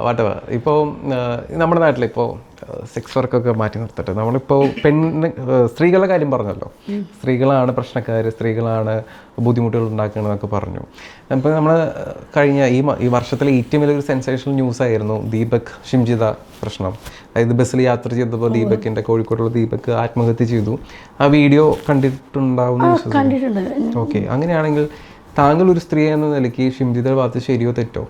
വാട്ടവ. ഇപ്പോൾ നമ്മുടെ നാട്ടിലിപ്പോൾ സെക്സ് വർക്കൊക്കെ മാറ്റി നിർത്തട്ടെ, നമ്മളിപ്പോൾ സ്ത്രീകളുടെ കാര്യം പറഞ്ഞല്ലോ, സ്ത്രീകളാണ് പ്രശ്നക്കാർ, സ്ത്രീകളാണ് ബുദ്ധിമുട്ടുകൾ ഉണ്ടാക്കണമെന്നൊക്കെ പറഞ്ഞു. അപ്പോൾ നമ്മൾ കഴിഞ്ഞ ഈ വർഷത്തിലെ ഏറ്റവും വലിയൊരു സെൻസേഷണൽ ന്യൂസായിരുന്നു ദീപക് ഷിംജിത പ്രശ്നം. അതായത് ബസ്സിൽ യാത്ര ചെയ്തപ്പോൾ ദീപകിൻ്റെ, കോഴിക്കോടുള്ള ദീപക് ആത്മഹത്യ ചെയ്തു. ആ വീഡിയോ കണ്ടിട്ടുണ്ടാവുന്ന കണ്ടിട്ടുണ്ട്. ഓക്കെ. അങ്ങനെയാണെങ്കിൽ താങ്കൾ ഒരു സ്ത്രീ എന്ന നിലയ്ക്ക് ഷിംജിതയുടെ ഭാഗത്ത് ശരിയോ തെറ്റോ?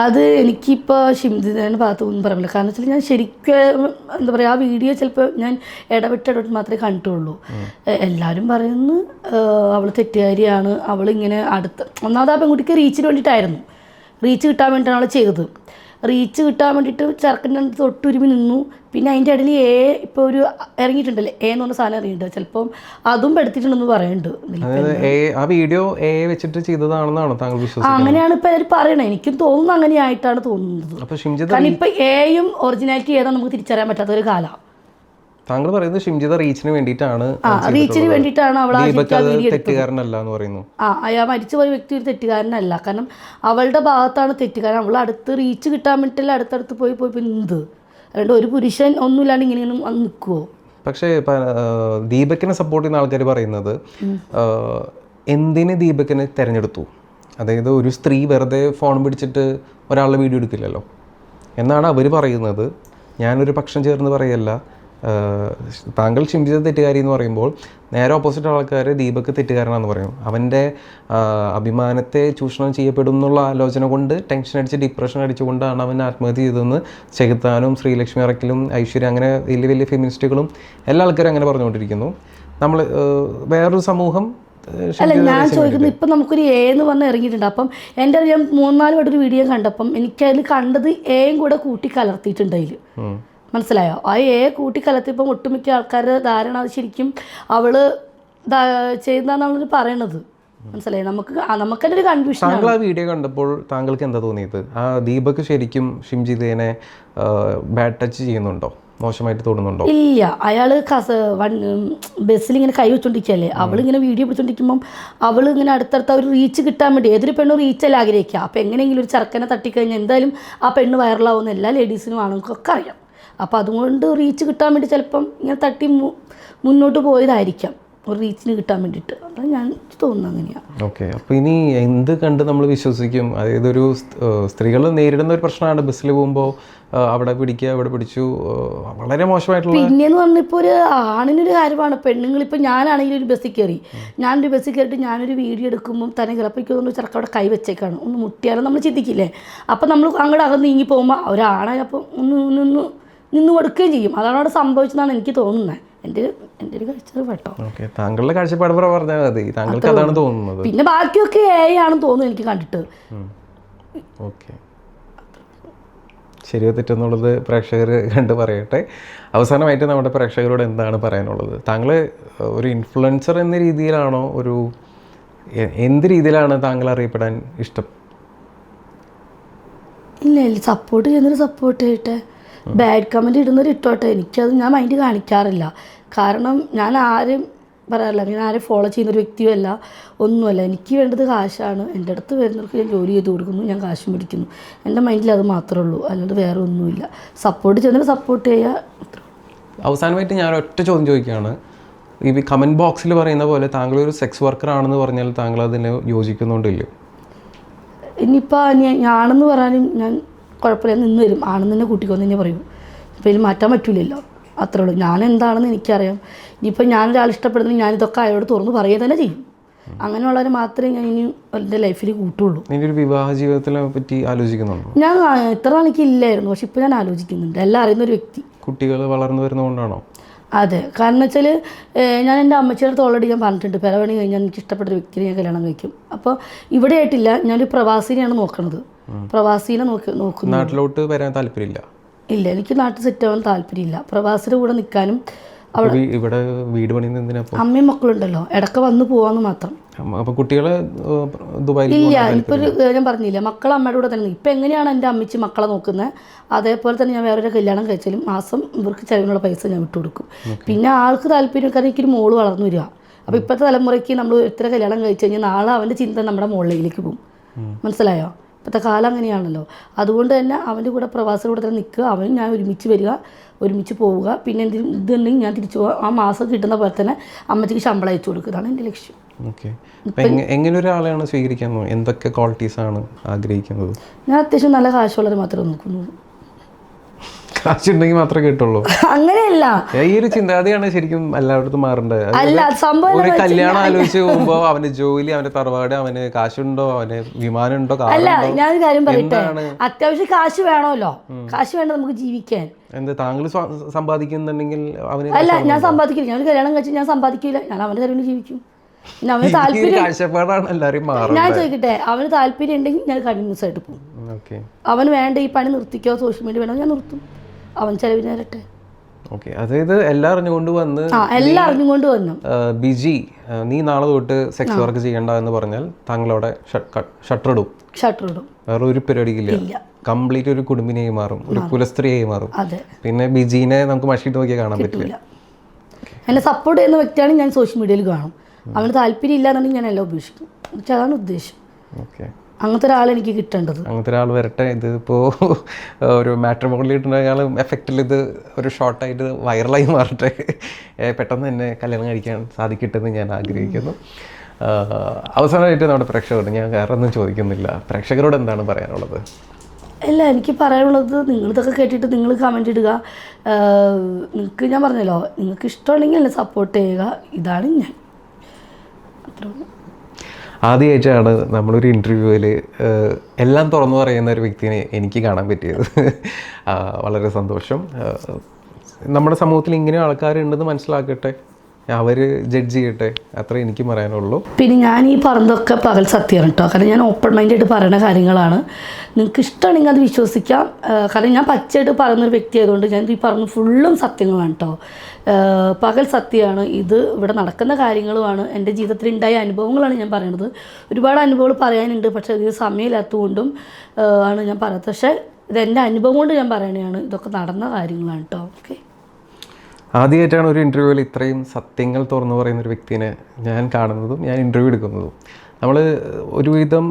അത് എനിക്കിപ്പോൾ ഷിംജിതയുടെ ഭാഗത്ത് ഒന്നും പറയാൻ പറ്റില്ല. കാരണം വെച്ചാൽ ഞാൻ ശരിക്കും എന്താ പറയുക, ആ വീഡിയോ ചിലപ്പോൾ ഞാൻ ഇടവിട്ട് മാത്രമേ കണ്ടിട്ടുള്ളൂ. എല്ലാവരും പറയുന്നു അവൾ തെറ്റുകാരിയാണ്, അവളിങ്ങനെ ഒന്നാമത് ആ പെൺകുട്ടിക്ക് റീച്ചിന് വേണ്ടിയിട്ടായിരുന്നു, റീച്ച് കിട്ടാൻ വേണ്ടിയിട്ടാണ് അവൾ ചെയ്തത്. റീച്ച് കിട്ടാൻ വേണ്ടിയിട്ട് ചെറുക്കൻ്റെ തൊട്ടുരുമി നിന്നു. പിന്നെ അതിൻ്റെ ഇടയിൽ ഇപ്പോൾ ഒരു ഇറങ്ങിയിട്ടുണ്ടല്ലേ, എന്ന് പറഞ്ഞ സാധനം ഇറങ്ങിയിട്ടുണ്ട്, ചിലപ്പം അതും പെടുത്തിട്ടുണ്ടെന്ന് പറയുന്നുണ്ട്. ആ വീഡിയോ വെച്ചിട്ട് ചെയ്തതാണെന്നാണോ താങ്കൾ വിശ്വസിക്കുന്നത്? അങ്ങനെയാണ് ഇപ്പോൾ അവർ പറയണത്. എനിക്കും തോന്നുന്നു അങ്ങനെയായിട്ടാണ് തോന്നുന്നത്. കാരണം ഇപ്പോൾ എയും ഒറിജിനാലിറ്റി ഏതാ നമുക്ക് തിരിച്ചറിയാൻ പറ്റാത്ത ഒരു കാലമാണ്. താങ്കൾ പറയുന്നത് ഷിംജിത റീച്ചിന് വേണ്ടിയിട്ടാണ് റീച്ചിന് വേണ്ടിയിട്ടാണ് അവൾ ദീപക് അത് തെറ്റുകാരനല്ല എന്ന് പറയുന്നു. അയാൾ മരിച്ചുപോയ വ്യക്തി ഒരു തെറ്റുകാരനല്ല. കാരണം അവളുടെ ഭാഗത്താണ് തെറ്റുകാരൻ. അവൾ അടുത്ത് റീച്ച് കിട്ടാൻ വേണ്ടിയിട്ടല്ല അടുത്തടുത്ത് പോയി എന്ത് അതുകൊണ്ട് ഒരു പുരുഷൻ ഒന്നുമില്ലാണ്ട് ഇങ്ങനെയൊന്നും വന്ന് നിൽക്കുമോ? പക്ഷേ ദീപക്കിനെ സപ്പോർട്ട് ചെയ്യുന്ന ആൾക്കാർ പറയുന്നത് എന്തിന് ദീപക്കിനെ തിരഞ്ഞെടുത്തു, അതായത് ഒരു സ്ത്രീ വെറുതെ ഫോൺ പിടിച്ചിട്ട് ഒരാളുടെ വീഡിയോ എടുക്കില്ലല്ലോ എന്നാണ് അവർ പറയുന്നത്. ഞാനൊരു പക്ഷം ചേർന്ന് പറയല്ല. താങ്കൾ ഷിംജിത തെറ്റുകാരി എന്ന് പറയുമ്പോൾ നേരെ ഓപ്പോസിറ്റ് ആൾക്കാർ ദീപക് തെറ്റുകാരനാണെന്ന് പറയും. അവൻ്റെ അഭിമാനത്തെ ചൂഷണം ചെയ്യപ്പെടും എന്നുള്ള ആലോചന കൊണ്ട് ടെൻഷൻ അടിച്ച് ഡിപ്രഷൻ അടിച്ചുകൊണ്ടാണ് അവൻ ആത്മഹത്യ ചെയ്തതെന്ന് ചെകുത്താനും ശ്രീലക്ഷ്മി അറക്കലും ഐശ്വര്യ അങ്ങനെ വലിയ വലിയ ഫെമിനിസ്റ്റുകളും എല്ലാ ആൾക്കാരും അങ്ങനെ പറഞ്ഞുകൊണ്ടിരിക്കുന്നു. നമ്മൾ വേറൊരു സമൂഹം അല്ല ഞാൻ ചോദിക്കുന്നത് ഇപ്പം നമുക്കൊരു എന്ന് പറഞ്ഞ് ഇറങ്ങിയിട്ടുണ്ട്. അപ്പം എൻ്റെ ഞാൻ 3-4 വട്ടം ഒരു വീഡിയോ കണ്ടപ്പം എനിക്കതിൽ കണ്ടത് എയും കൂടെ കൂട്ടി കലർത്തിയിട്ടുണ്ട് അതിൽ. മനസ്സിലായോ? ആ കൂട്ടിക്കലത്തിപ്പം ഒട്ടുമിക്ക ആൾക്കാരുടെ ധാരണ അത് ശരിക്കും അവൾ ചെയ്യുന്നതെന്നാണ് പറയണത്. മനസ്സിലായി? നമുക്ക് തന്നെ ഒരു കൺഫ്യൂഷൻ. താങ്കൾ ആ വീഡിയോ കണ്ടപ്പോൾ താങ്കൾക്ക് എന്താ തോന്നിയത്? ആ ദീപക് ശരിക്കും ഷിംജിതേനെ ബാഡ് ടച്ച് ചെയ്യുന്നുണ്ടോ, മോശമായിട്ട് തോന്നുന്നുണ്ടോ? ഇല്ല, അയാൾ ബസ്സിൽ ഇങ്ങനെ കൈ വെച്ചോണ്ടിരിക്കുകയല്ലേ, അവളിങ്ങനെ വീഡിയോ പിടിച്ചോണ്ടിരിക്കുമ്പം അവളിങ്ങനെ അടുത്തടുത്ത ഒരു റീച്ച് കിട്ടാൻ വേണ്ടി ഏതൊരു പെണ്ണും റീച്ചല്ല ആഗ്രഹിക്കുക. അപ്പോൾ എങ്ങനെയെങ്കിലും ഒരു ചെറുക്കനെ തട്ടിക്കഴിഞ്ഞാൽ എന്തായാലും ആ പെണ്ണ് വൈറലാവുന്ന എല്ലാ ലേഡീസിനും ആണുങ്ങൾക്കൊക്കെ അറിയാം. അപ്പോൾ അതുകൊണ്ട് റീച്ച് കിട്ടാൻ വേണ്ടി ചിലപ്പം ഇങ്ങനെ തട്ടി മുന്നോട്ട് പോയതായിരിക്കാം, ഒരു റീച്ചിന് കിട്ടാൻ വേണ്ടിയിട്ട്. അതാണ് ഞാൻ തോന്നുന്നത് അങ്ങനെയാണ്. ഓക്കെ, അപ്പോൾ ഇനി എന്ത് കണ്ട് നമ്മൾ വിശ്വസിക്കും? അതായത് ഒരു സ്ത്രീകൾ നേരിടുന്ന ഒരു പ്രശ്നമാണ് ബസ്സിൽ പോകുമ്പോൾ അവിടെ പിടിക്കുക ഇവിടെ പിടിച്ചു, വളരെ മോശമായിട്ടുള്ള. പിന്നെയെന്ന് പറഞ്ഞാൽ ഇപ്പോൾ ഒരു ആണിനൊരു കാര്യമാണ്. പെണ്ണുങ്ങളിപ്പോൾ ഞാനാണെങ്കിൽ ഒരു ബസ്സിൽ കയറി, ഞാനൊരു ബസ്സിൽ കയറിയിട്ട് ഞാനൊരു വീഡിയോ എടുക്കുമ്പം തന്നെ ചിലപ്പോൾ എനിക്ക് തോന്നുന്നു ചെറുക്കം അവിടെ കൈ വെച്ചേക്കാണ്, ഒന്ന് മുട്ടിയാലും നമ്മൾ ചിന്തിക്കില്ലേ? അപ്പോൾ നമ്മൾ അങ്ങോട്ട് അകന്ന് നീങ്ങി പോകുമ്പോൾ ഒരാണായി അപ്പം നിന്ന് കൊടുക്കുകയും ചെയ്യും. അതാണ് അവിടെ സംഭവിച്ചതെന്നാണ് എനിക്ക് തോന്നുന്നത്. എൻ്റെ ഒരു കാഴ്ചപ്പാട് കേട്ടോ. ഓക്കെ, താങ്കളുടെ കാഴ്ചപ്പാട് പറഞ്ഞാൽ മതി. താങ്കൾക്ക് അതാണ് തോന്നുന്നത്. പിന്നെ ബാക്കിയൊക്കെ ആണെന്ന് തോന്നുന്നു എനിക്ക് കണ്ടിട്ട്. ഓക്കെ, ശരിയോ തെറ്റെന്നുള്ളത് പ്രേക്ഷകർ കണ്ട് പറയട്ടെ. അവസാനമായിട്ട് നമ്മുടെ പ്രേക്ഷകരോട് എന്താണ് പറയാനുള്ളത്? താങ്കൾ ഒരു ഇൻഫ്ലുവൻസർ എന്ന രീതിയിലാണോ, എന്ത് രീതിയിലാണ് താങ്കൾ അറിയപ്പെടാൻ ഇഷ്ടം? ഇല്ല, സപ്പോർട്ട് ചെയ്യുന്നൊരു സപ്പോർട്ട് ചെയ്യട്ടെ, ബാഡ് കമൻറ്റ് ഇടുന്നവർ ഇട്ടോട്ടെ. എനിക്കത് ഞാൻ മൈൻഡ് കാണിക്കാറില്ല. കാരണം ഞാൻ ആരും പറയാറില്ല, ഞാൻ ആരും ഫോളോ ചെയ്യുന്നൊരു വ്യക്തിയുമല്ല, ഒന്നുമല്ല. എനിക്ക് വേണ്ടത് കാശാണ്. എൻ്റെ അടുത്ത് വരുന്നവർക്ക് ഞാൻ ജോലി ചെയ്ത് കൊടുക്കുന്നു, ഞാൻ കാശും പിടിക്കുന്നു. എൻ്റെ മൈൻഡിൽ അത് മാത്രമേ ഉള്ളൂ, അല്ലാണ്ട് വേറെ ഒന്നുമില്ല. സപ്പോർട്ട് ചെയ്യുന്നവർ സപ്പോർട്ട് ചെയ്യുക. അവസാനമായിട്ട് ഞാൻ ഒറ്റ ചോദ്യം ചോദിക്കുകയാണ്. ഈ കമൻറ്റ് ബോക്സിൽ പറയുന്ന പോലെ താങ്കളൊരു സെക്സ് വർക്കർ ആണെന്ന് പറഞ്ഞാൽ താങ്കൾ അതിന് യോജിക്കുന്നുണ്ടല്ലോ? ഇനിയിപ്പോൾ ഞാനെന്ന് പറയാനും ഞാൻ കുഴപ്പമില്ല, നിന്ന് വരും. ആണെന്ന് തന്നെ കൂട്ടിക്കൊന്ന് തന്നെ പറയും. ഇപ്പോൾ ഇതിൽ മാറ്റാൻ പറ്റില്ലല്ലോ, അത്രേ ഉള്ളൂ. ഞാൻ എന്താണെന്ന് എനിക്കറിയാം. ഇനിയിപ്പോൾ ഞാനൊരാൾ ഇഷ്ടപ്പെടുന്നെങ്കിൽ ഞാനിതൊക്കെ അയാളോട് തുറന്ന് പറയുക തന്നെ ചെയ്യും. അങ്ങനെയുള്ളവർ മാത്രമേ ഞാൻ ഇനി എൻ്റെ ലൈഫിൽ കൂട്ടുള്ളൂ. ഒരു വിവാഹ ജീവിതത്തിനെ പറ്റി ആലോചിക്കുന്നുണ്ടോ? ഞാൻ ഇത്ര നാളേക്ക് ഇല്ലായിരുന്നു, പക്ഷെ ഇപ്പോൾ ഞാൻ ആലോചിക്കുന്നുണ്ട്. എല്ലാം അറിയുന്നൊരു വ്യക്തി. കുട്ടികൾ വളർന്നു വരുന്നതുകൊണ്ടാണോ? അതെ, കാരണം വെച്ചാൽ ഞാൻ എൻ്റെ അമ്മച്ചിയുടെ അടുത്ത് ഓൾറെഡി ഞാൻ പറഞ്ഞിട്ടുണ്ട്, പെരവണി കഴിഞ്ഞാൽ എനിക്ക് ഇഷ്ടപ്പെട്ട ഒരു വ്യക്തിയെ ഞാൻ കല്യാണം കഴിക്കും. അപ്പോൾ ഇവിടെ ആയിട്ടില്ല, ഞാനൊരു പ്രവാസിനെയാണ് നോക്കണത്. പ്രവാസിനെ നോക്കുന്നു. നാട്ടിലോട്ട് വരാൻ താല്പര്യമില്ല? ഇല്ല, എനിക്ക് നാട്ടിൽ സെറ്റ് ആവാൻ താല്പര്യമില്ല. പ്രവാസിയുടെ കൂടെ നിൽക്കാനും അവിടെ ഇവിടെ വീട് പണിയുന്ന എന്തിനാ? അമ്മയും മക്കളുണ്ടല്ലോ, ഇടയ്ക്ക് വന്ന് പോവാന്ന് മാത്രം. അപ്പോൾ കുട്ടികളെ ദുബായിൽ ഇല്ല, ഇപ്പോൾ ഞാൻ പറഞ്ഞില്ല, മക്കൾ അമ്മയുടെ കൂടെ തന്നെ. ഇപ്പം എങ്ങനെയാണ് എൻ്റെ അമ്മച്ചി മക്കളെ നോക്കുന്നത് അതേപോലെ തന്നെ ഞാൻ വേറൊരു കല്യാണം കഴിച്ചാലും മാസം ഇവർക്ക് ചിലവിനുള്ള പൈസ ഞാൻ വിട്ടു കൊടുക്കും. പിന്നെ ആൾക്ക് താല്പര്യം, കാരണം എനിക്കൊരു മോള് വളർന്നു വരിക. അപ്പോൾ ഇപ്പോഴത്തെ തലമുറയ്ക്ക് നമ്മൾ എത്ര കല്യാണം കഴിച്ചു കഴിഞ്ഞാൽ നാളെ അവൻ്റെ ചിന്ത നമ്മുടെ മുകളിലേക്ക് പോകും. മനസ്സിലായോ? ഇപ്പോഴത്തെ കാലം അങ്ങനെയാണല്ലോ. അതുകൊണ്ട് തന്നെ അവൻ്റെ കൂടെ പ്രവാസിയുടെ കൂടെ തന്നെ നിൽക്കുക, അവനും ഞാൻ ഒരുമിച്ച് വരിക, ഒരുമിച്ച് പോവുക. പിന്നെ എന്തെങ്കിലും ഇതുണ്ടെങ്കിൽ ഞാൻ തിരിച്ചു പോവുക. ആ മാസം കിട്ടുന്ന പോലെ തന്നെ അമ്മച്ചിക്ക് ശമ്പളം അയച്ചു കൊടുക്കുക. ഇതാണ് എൻ്റെ ലക്ഷ്യം. ഓക്കെ, എങ്ങനെ ഒരാളെയാണ് സ്വീകരിക്കാൻ, എന്തൊക്കെ ക്വാളിറ്റീസാണ് ആഗ്രഹിക്കുന്നത്? ഞാൻ അത്യാവശ്യം നല്ല കാശുള്ളവരെ മാത്രമേ നോക്കുന്നുള്ളൂ. കാശുണ്ടെങ്കിൽ മാത്രമേ കിട്ടുള്ളൂ അങ്ങനെയല്ല. ഈ ഒരു ചിന്താഗതിയാണ് ശരിക്കും എല്ലായിടത്തും മാറേണ്ടത്. അല്ല, സംഭവം ഒരു കല്യാണം ആലോചിച്ച് പോകുമ്പോ അവന്റെ ജോലി, അവന്റെ തറവാട്, അവന് കാശുണ്ടോ, അവന് വിമാനം ഉണ്ടോ, അല്ല ഞാനൊരു കാര്യം പറയട്ടെ, അത്യാവശ്യം കാശ് വേണമല്ലോ. കാശ് വേണ്ട നമുക്ക് ജീവിക്കാൻ. എന്താ താങ്കൾ സമ്പാദിക്കുന്നുണ്ടെങ്കിൽ അവന്? അല്ല, ഞാൻ സമ്പാദിക്കില്ല. ഞാൻ കല്യാണം കഴിച്ച് ഞാൻ സമ്പാദിക്കില്ല, ഞാൻ അവന്റെ തരവിന് ജീവിക്കും. അവന് താല്പര്യം, ഞാൻ ചോദിക്കട്ടെ, അവന് താല്പര്യം ഉണ്ടെങ്കിൽ ഞാൻ കണ്ടിന്യൂസ് ആയിട്ട് പോകും. അവന് വേണ്ട ഈ പണി നിർത്തിക്കോ, സോഷ്യൽ മീഡിയ വേണോ, ഞാൻ നിർത്തും. അവൻ ചെലവിന് തരട്ടെ. ഓക്കെ, അതായത് എല്ലാം അറിഞ്ഞുകൊണ്ട് വന്നു ബിജി നീ നാളെ തൊട്ട് സെക്സ് വർക്ക് ചെയ്യണ്ട എന്ന് പറഞ്ഞാൽ താങ്കളവിടെ ഷട്ടർ ഇടും? വേറെ ഒരു പരിപാടിക്കില്ല, കംപ്ലീറ്റ് ഒരു കുടുംബിനെയായി മാറും, ഒരു കുലസ്ത്രീയായി മാറും. പിന്നെ ബിജിനെ നമുക്ക് മഷിട്ട് നോക്കിയാൽ കാണാൻ പറ്റില്ല. എന്നെ സപ്പോർട്ട് ചെയ്യുന്ന വ്യക്തിയാണ് ഞാൻ സോഷ്യൽ മീഡിയയിൽ കാണും. അവന് താല്പര്യം ഇല്ലാന്നുണ്ടെങ്കിൽ ഞാൻ എല്ലാം ഉപേക്ഷിക്കും. പക്ഷെ അതാണ് ഉദ്ദേശം. ഓക്കെ, അങ്ങനത്തെ ഒരാളെ എനിക്ക് കിട്ടേണ്ടത്. അങ്ങനത്തെ ഒരാൾ വരട്ടെ. ഇതിപ്പോൾ ഒരു മാട്രിമോണിയിൽ ഇട്ടുണ്ടെങ്കിലും എഫക്റ്റിൽ ഇത് ഒരു ഷോർട്ടായിട്ട് വൈറലായി മാറട്ടെ. പെട്ടെന്ന് തന്നെ കല്യാണം കഴിക്കാൻ സാധിക്കട്ടെന്ന് ഞാൻ ആഗ്രഹിക്കുന്നു. അവസാനമായിട്ട് നമ്മുടെ പ്രേക്ഷകരോട് ഞാൻ വേറെ ഒന്നും ചോദിക്കുന്നില്ല, പ്രേക്ഷകരോട് എന്താണ് പറയാനുള്ളത്? അല്ല, എനിക്ക് പറയാനുള്ളത് നിങ്ങളിതൊക്കെ കേട്ടിട്ട് നിങ്ങൾ കമൻ്റ് ഇടുക. നിങ്ങൾക്ക് ഞാൻ പറഞ്ഞല്ലോ, നിങ്ങൾക്ക് ഇഷ്ടമുണ്ടെങ്കിൽ എന്നെ സപ്പോർട്ട് ചെയ്യുക. ഇതാണ് ഞാൻ. ആദ്യമായിട്ടാണ് നമ്മളൊരു ഇൻ്റർവ്യൂവിൽ എല്ലാം തുറന്നു പറയുന്ന ഒരു വ്യക്തിനെ എനിക്ക് കാണാൻ പറ്റിയത്. വളരെ സന്തോഷം. നമ്മുടെ സമൂഹത്തിൽ ഇങ്ങനെ ആൾക്കാരുണ്ടെന്ന് മനസ്സിലാക്കട്ടെ, അവർ ജഡ്ജ് ചെയ്യട്ടെ, അത്രേ എനിക്ക് പറയാനുള്ളൂ. പിന്നെ ഞാൻ ഈ പറഞ്ഞതൊക്കെ പകൽ സത്യമാണ് കേട്ടോ. കാരണം ഞാൻ ഓപ്പൺ മൈൻഡായിട്ട് പറയുന്ന കാര്യങ്ങളാണ്. നിങ്ങൾക്ക് ഇഷ്ടമാണെങ്കിൽ അത് വിശ്വസിക്കാം. കാരണം ഞാൻ പച്ചയായിട്ട് പറയുന്നൊരു വ്യക്തി ആയതുകൊണ്ട് ഞാൻ ഈ പറഞ്ഞ ഫുള്ളും സത്യങ്ങളാണ് കേട്ടോ. പകൽ സത്യമാണ്. ഇത് ഇവിടെ നടക്കുന്ന കാര്യങ്ങളുമാണ്. എൻ്റെ ജീവിതത്തിൽ ഉണ്ടായ അനുഭവങ്ങളാണ് ഞാൻ പറയുന്നത്. ഒരുപാട് അനുഭവങ്ങൾ പറയാനുണ്ട്, പക്ഷേ ഇത് സമയമില്ലാത്തതുകൊണ്ടും ആണ് ഞാൻ പറയുന്നത്. പക്ഷേ ഇതെൻ്റെ അനുഭവം കൊണ്ട് ഞാൻ പറയണതാണ്. ഇതൊക്കെ നടന്ന കാര്യങ്ങളാണ് കേട്ടോ. ഓക്കെ, ആദ്യമായിട്ടാണ് ഒരു ഇൻ്റർവ്യൂവിൽ ഇത്രയും സത്യങ്ങൾ തുറന്നു പറയുന്ന ഒരു വ്യക്തിനെ ഞാൻ കാണുന്നതും ഞാൻ ഇൻ്റർവ്യൂ എടുക്കുന്നതും. നമ്മൾ ഒരുവിധം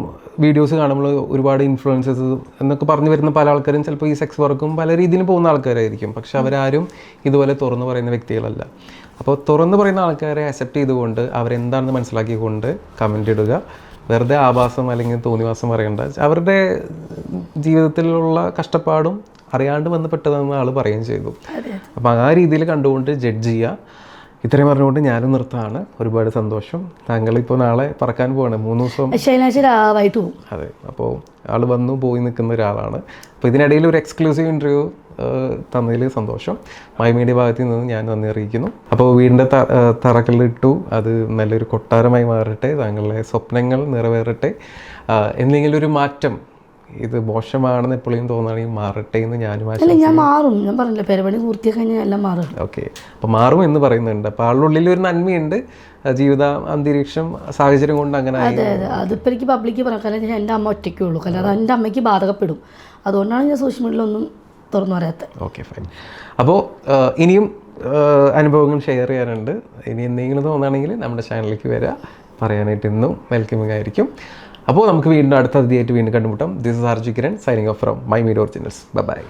വീഡിയോസ് കാണുമ്പോൾ ഒരുപാട് ഇൻഫ്ലുവൻസസ് എന്നൊക്കെ പറഞ്ഞു വരുന്ന പല ആൾക്കാരും ചിലപ്പോൾ ഈ സെക്സ് വർക്കും പല രീതിയിലും പോകുന്ന ആൾക്കാരായിരിക്കും. പക്ഷെ അവരാരും ഇതുപോലെ തുറന്നു പറയുന്ന വ്യക്തികളല്ല. അപ്പോൾ തുറന്നു പറയുന്ന ആൾക്കാരെ അക്സെപ്റ്റ് ചെയ്തുകൊണ്ട് അവരെന്താണെന്ന് മനസ്സിലാക്കിക്കൊണ്ട് കമൻ്റ് ഇടുക. വെറുതെ ആഭാസം അല്ലെങ്കിൽ തോന്നിവാസം പറയേണ്ട. അവരുടെ ജീവിതത്തിലുള്ള കഷ്ടപ്പാടും അറിയാണ്ട് ബന്ധപ്പെട്ടതെന്ന് ആൾ പറയുകയും ചെയ്തു. അപ്പോൾ ആ രീതിയിൽ കണ്ടുകൊണ്ട് ജഡ്ജ് ചെയ്യുക. ഇത്രയും പറഞ്ഞുകൊണ്ട് ഞാനും നിർത്താണ്. ഒരുപാട് സന്തോഷം. താങ്കളിപ്പോൾ നാളെ പറക്കാൻ പോവാണ്, 3 ദിവസം ശനിയാഴ്ച പോകും. അതെ, അപ്പോൾ ആൾ വന്നു പോയി നിൽക്കുന്ന ഒരാളാണ്. അപ്പോൾ ഇതിനിടയിൽ ഒരു എക്സ്ക്ലൂസീവ് ഇൻ്റർവ്യൂ തന്നതിൽ സന്തോഷം. മൈ മീഡിയ ഭാഗത്തു നിന്ന് ഞാൻ നന്ദി അറിയിക്കുന്നു. അപ്പോൾ വീടിൻ്റെ തറക്കല്ലിട്ടു, അത് നല്ലൊരു കൊട്ടാരമായി മാറട്ടെ, താങ്കളുടെ സ്വപ്നങ്ങൾ നിറവേറട്ടെ. എന്തെങ്കിലും ഒരു മാറ്റം, ഇത് മോശമാണെന്ന് എപ്പോഴും തോന്നുകയാണെങ്കിൽ മാറട്ടെ എന്ന് ഞാനും ഞാൻ മാറും. ഞാൻ പറഞ്ഞില്ല, പരിപാടി പൂർത്തിയാക്കി കഴിഞ്ഞാൽ എല്ലാം മാറും. ഓക്കെ, അപ്പോൾ മാറും എന്ന് പറയുന്നുണ്ട്. അപ്പോൾ ആളുടെ ഉള്ളിൽ ഒരു നന്മയുണ്ട്. ജീവിത അന്തരീക്ഷം സാഹചര്യം കൊണ്ട് അങ്ങനെ. അതെ അതെ, അതിപ്പോൾ എനിക്ക് പബ്ലിക്ക് പറയാം. കാരണം എൻ്റെ അമ്മ ഒറ്റയ്ക്കേ ഉള്ളൂ. കാരണം അത് എൻ്റെ അമ്മയ്ക്ക് ബാധകപ്പെടും. അതുകൊണ്ടാണ് ഞാൻ സോഷ്യൽ മീഡിയയിലൊന്നും തുറന്നു പറയാത്തത്. Okay, fine. അപ്പോൾ ഇനിയും അനുഭവങ്ങൾ ഷെയർ ചെയ്യാനുണ്ട്. ഇനി എന്തെങ്കിലും തോന്നുകയാണെങ്കിൽ നമ്മുടെ ചാനലിലേക്ക് വരിക, പറയാനായിട്ട് ഇന്നും വെൽക്കമിങ് ആയിരിക്കും. അപ്പോൾ നമുക്ക് വീണ്ടും അടുത്ത അതിഥിയായിട്ട് വീണ്ടും കണ്ടുമുട്ടാം. This is RG Kiran signing off from my media originals. By.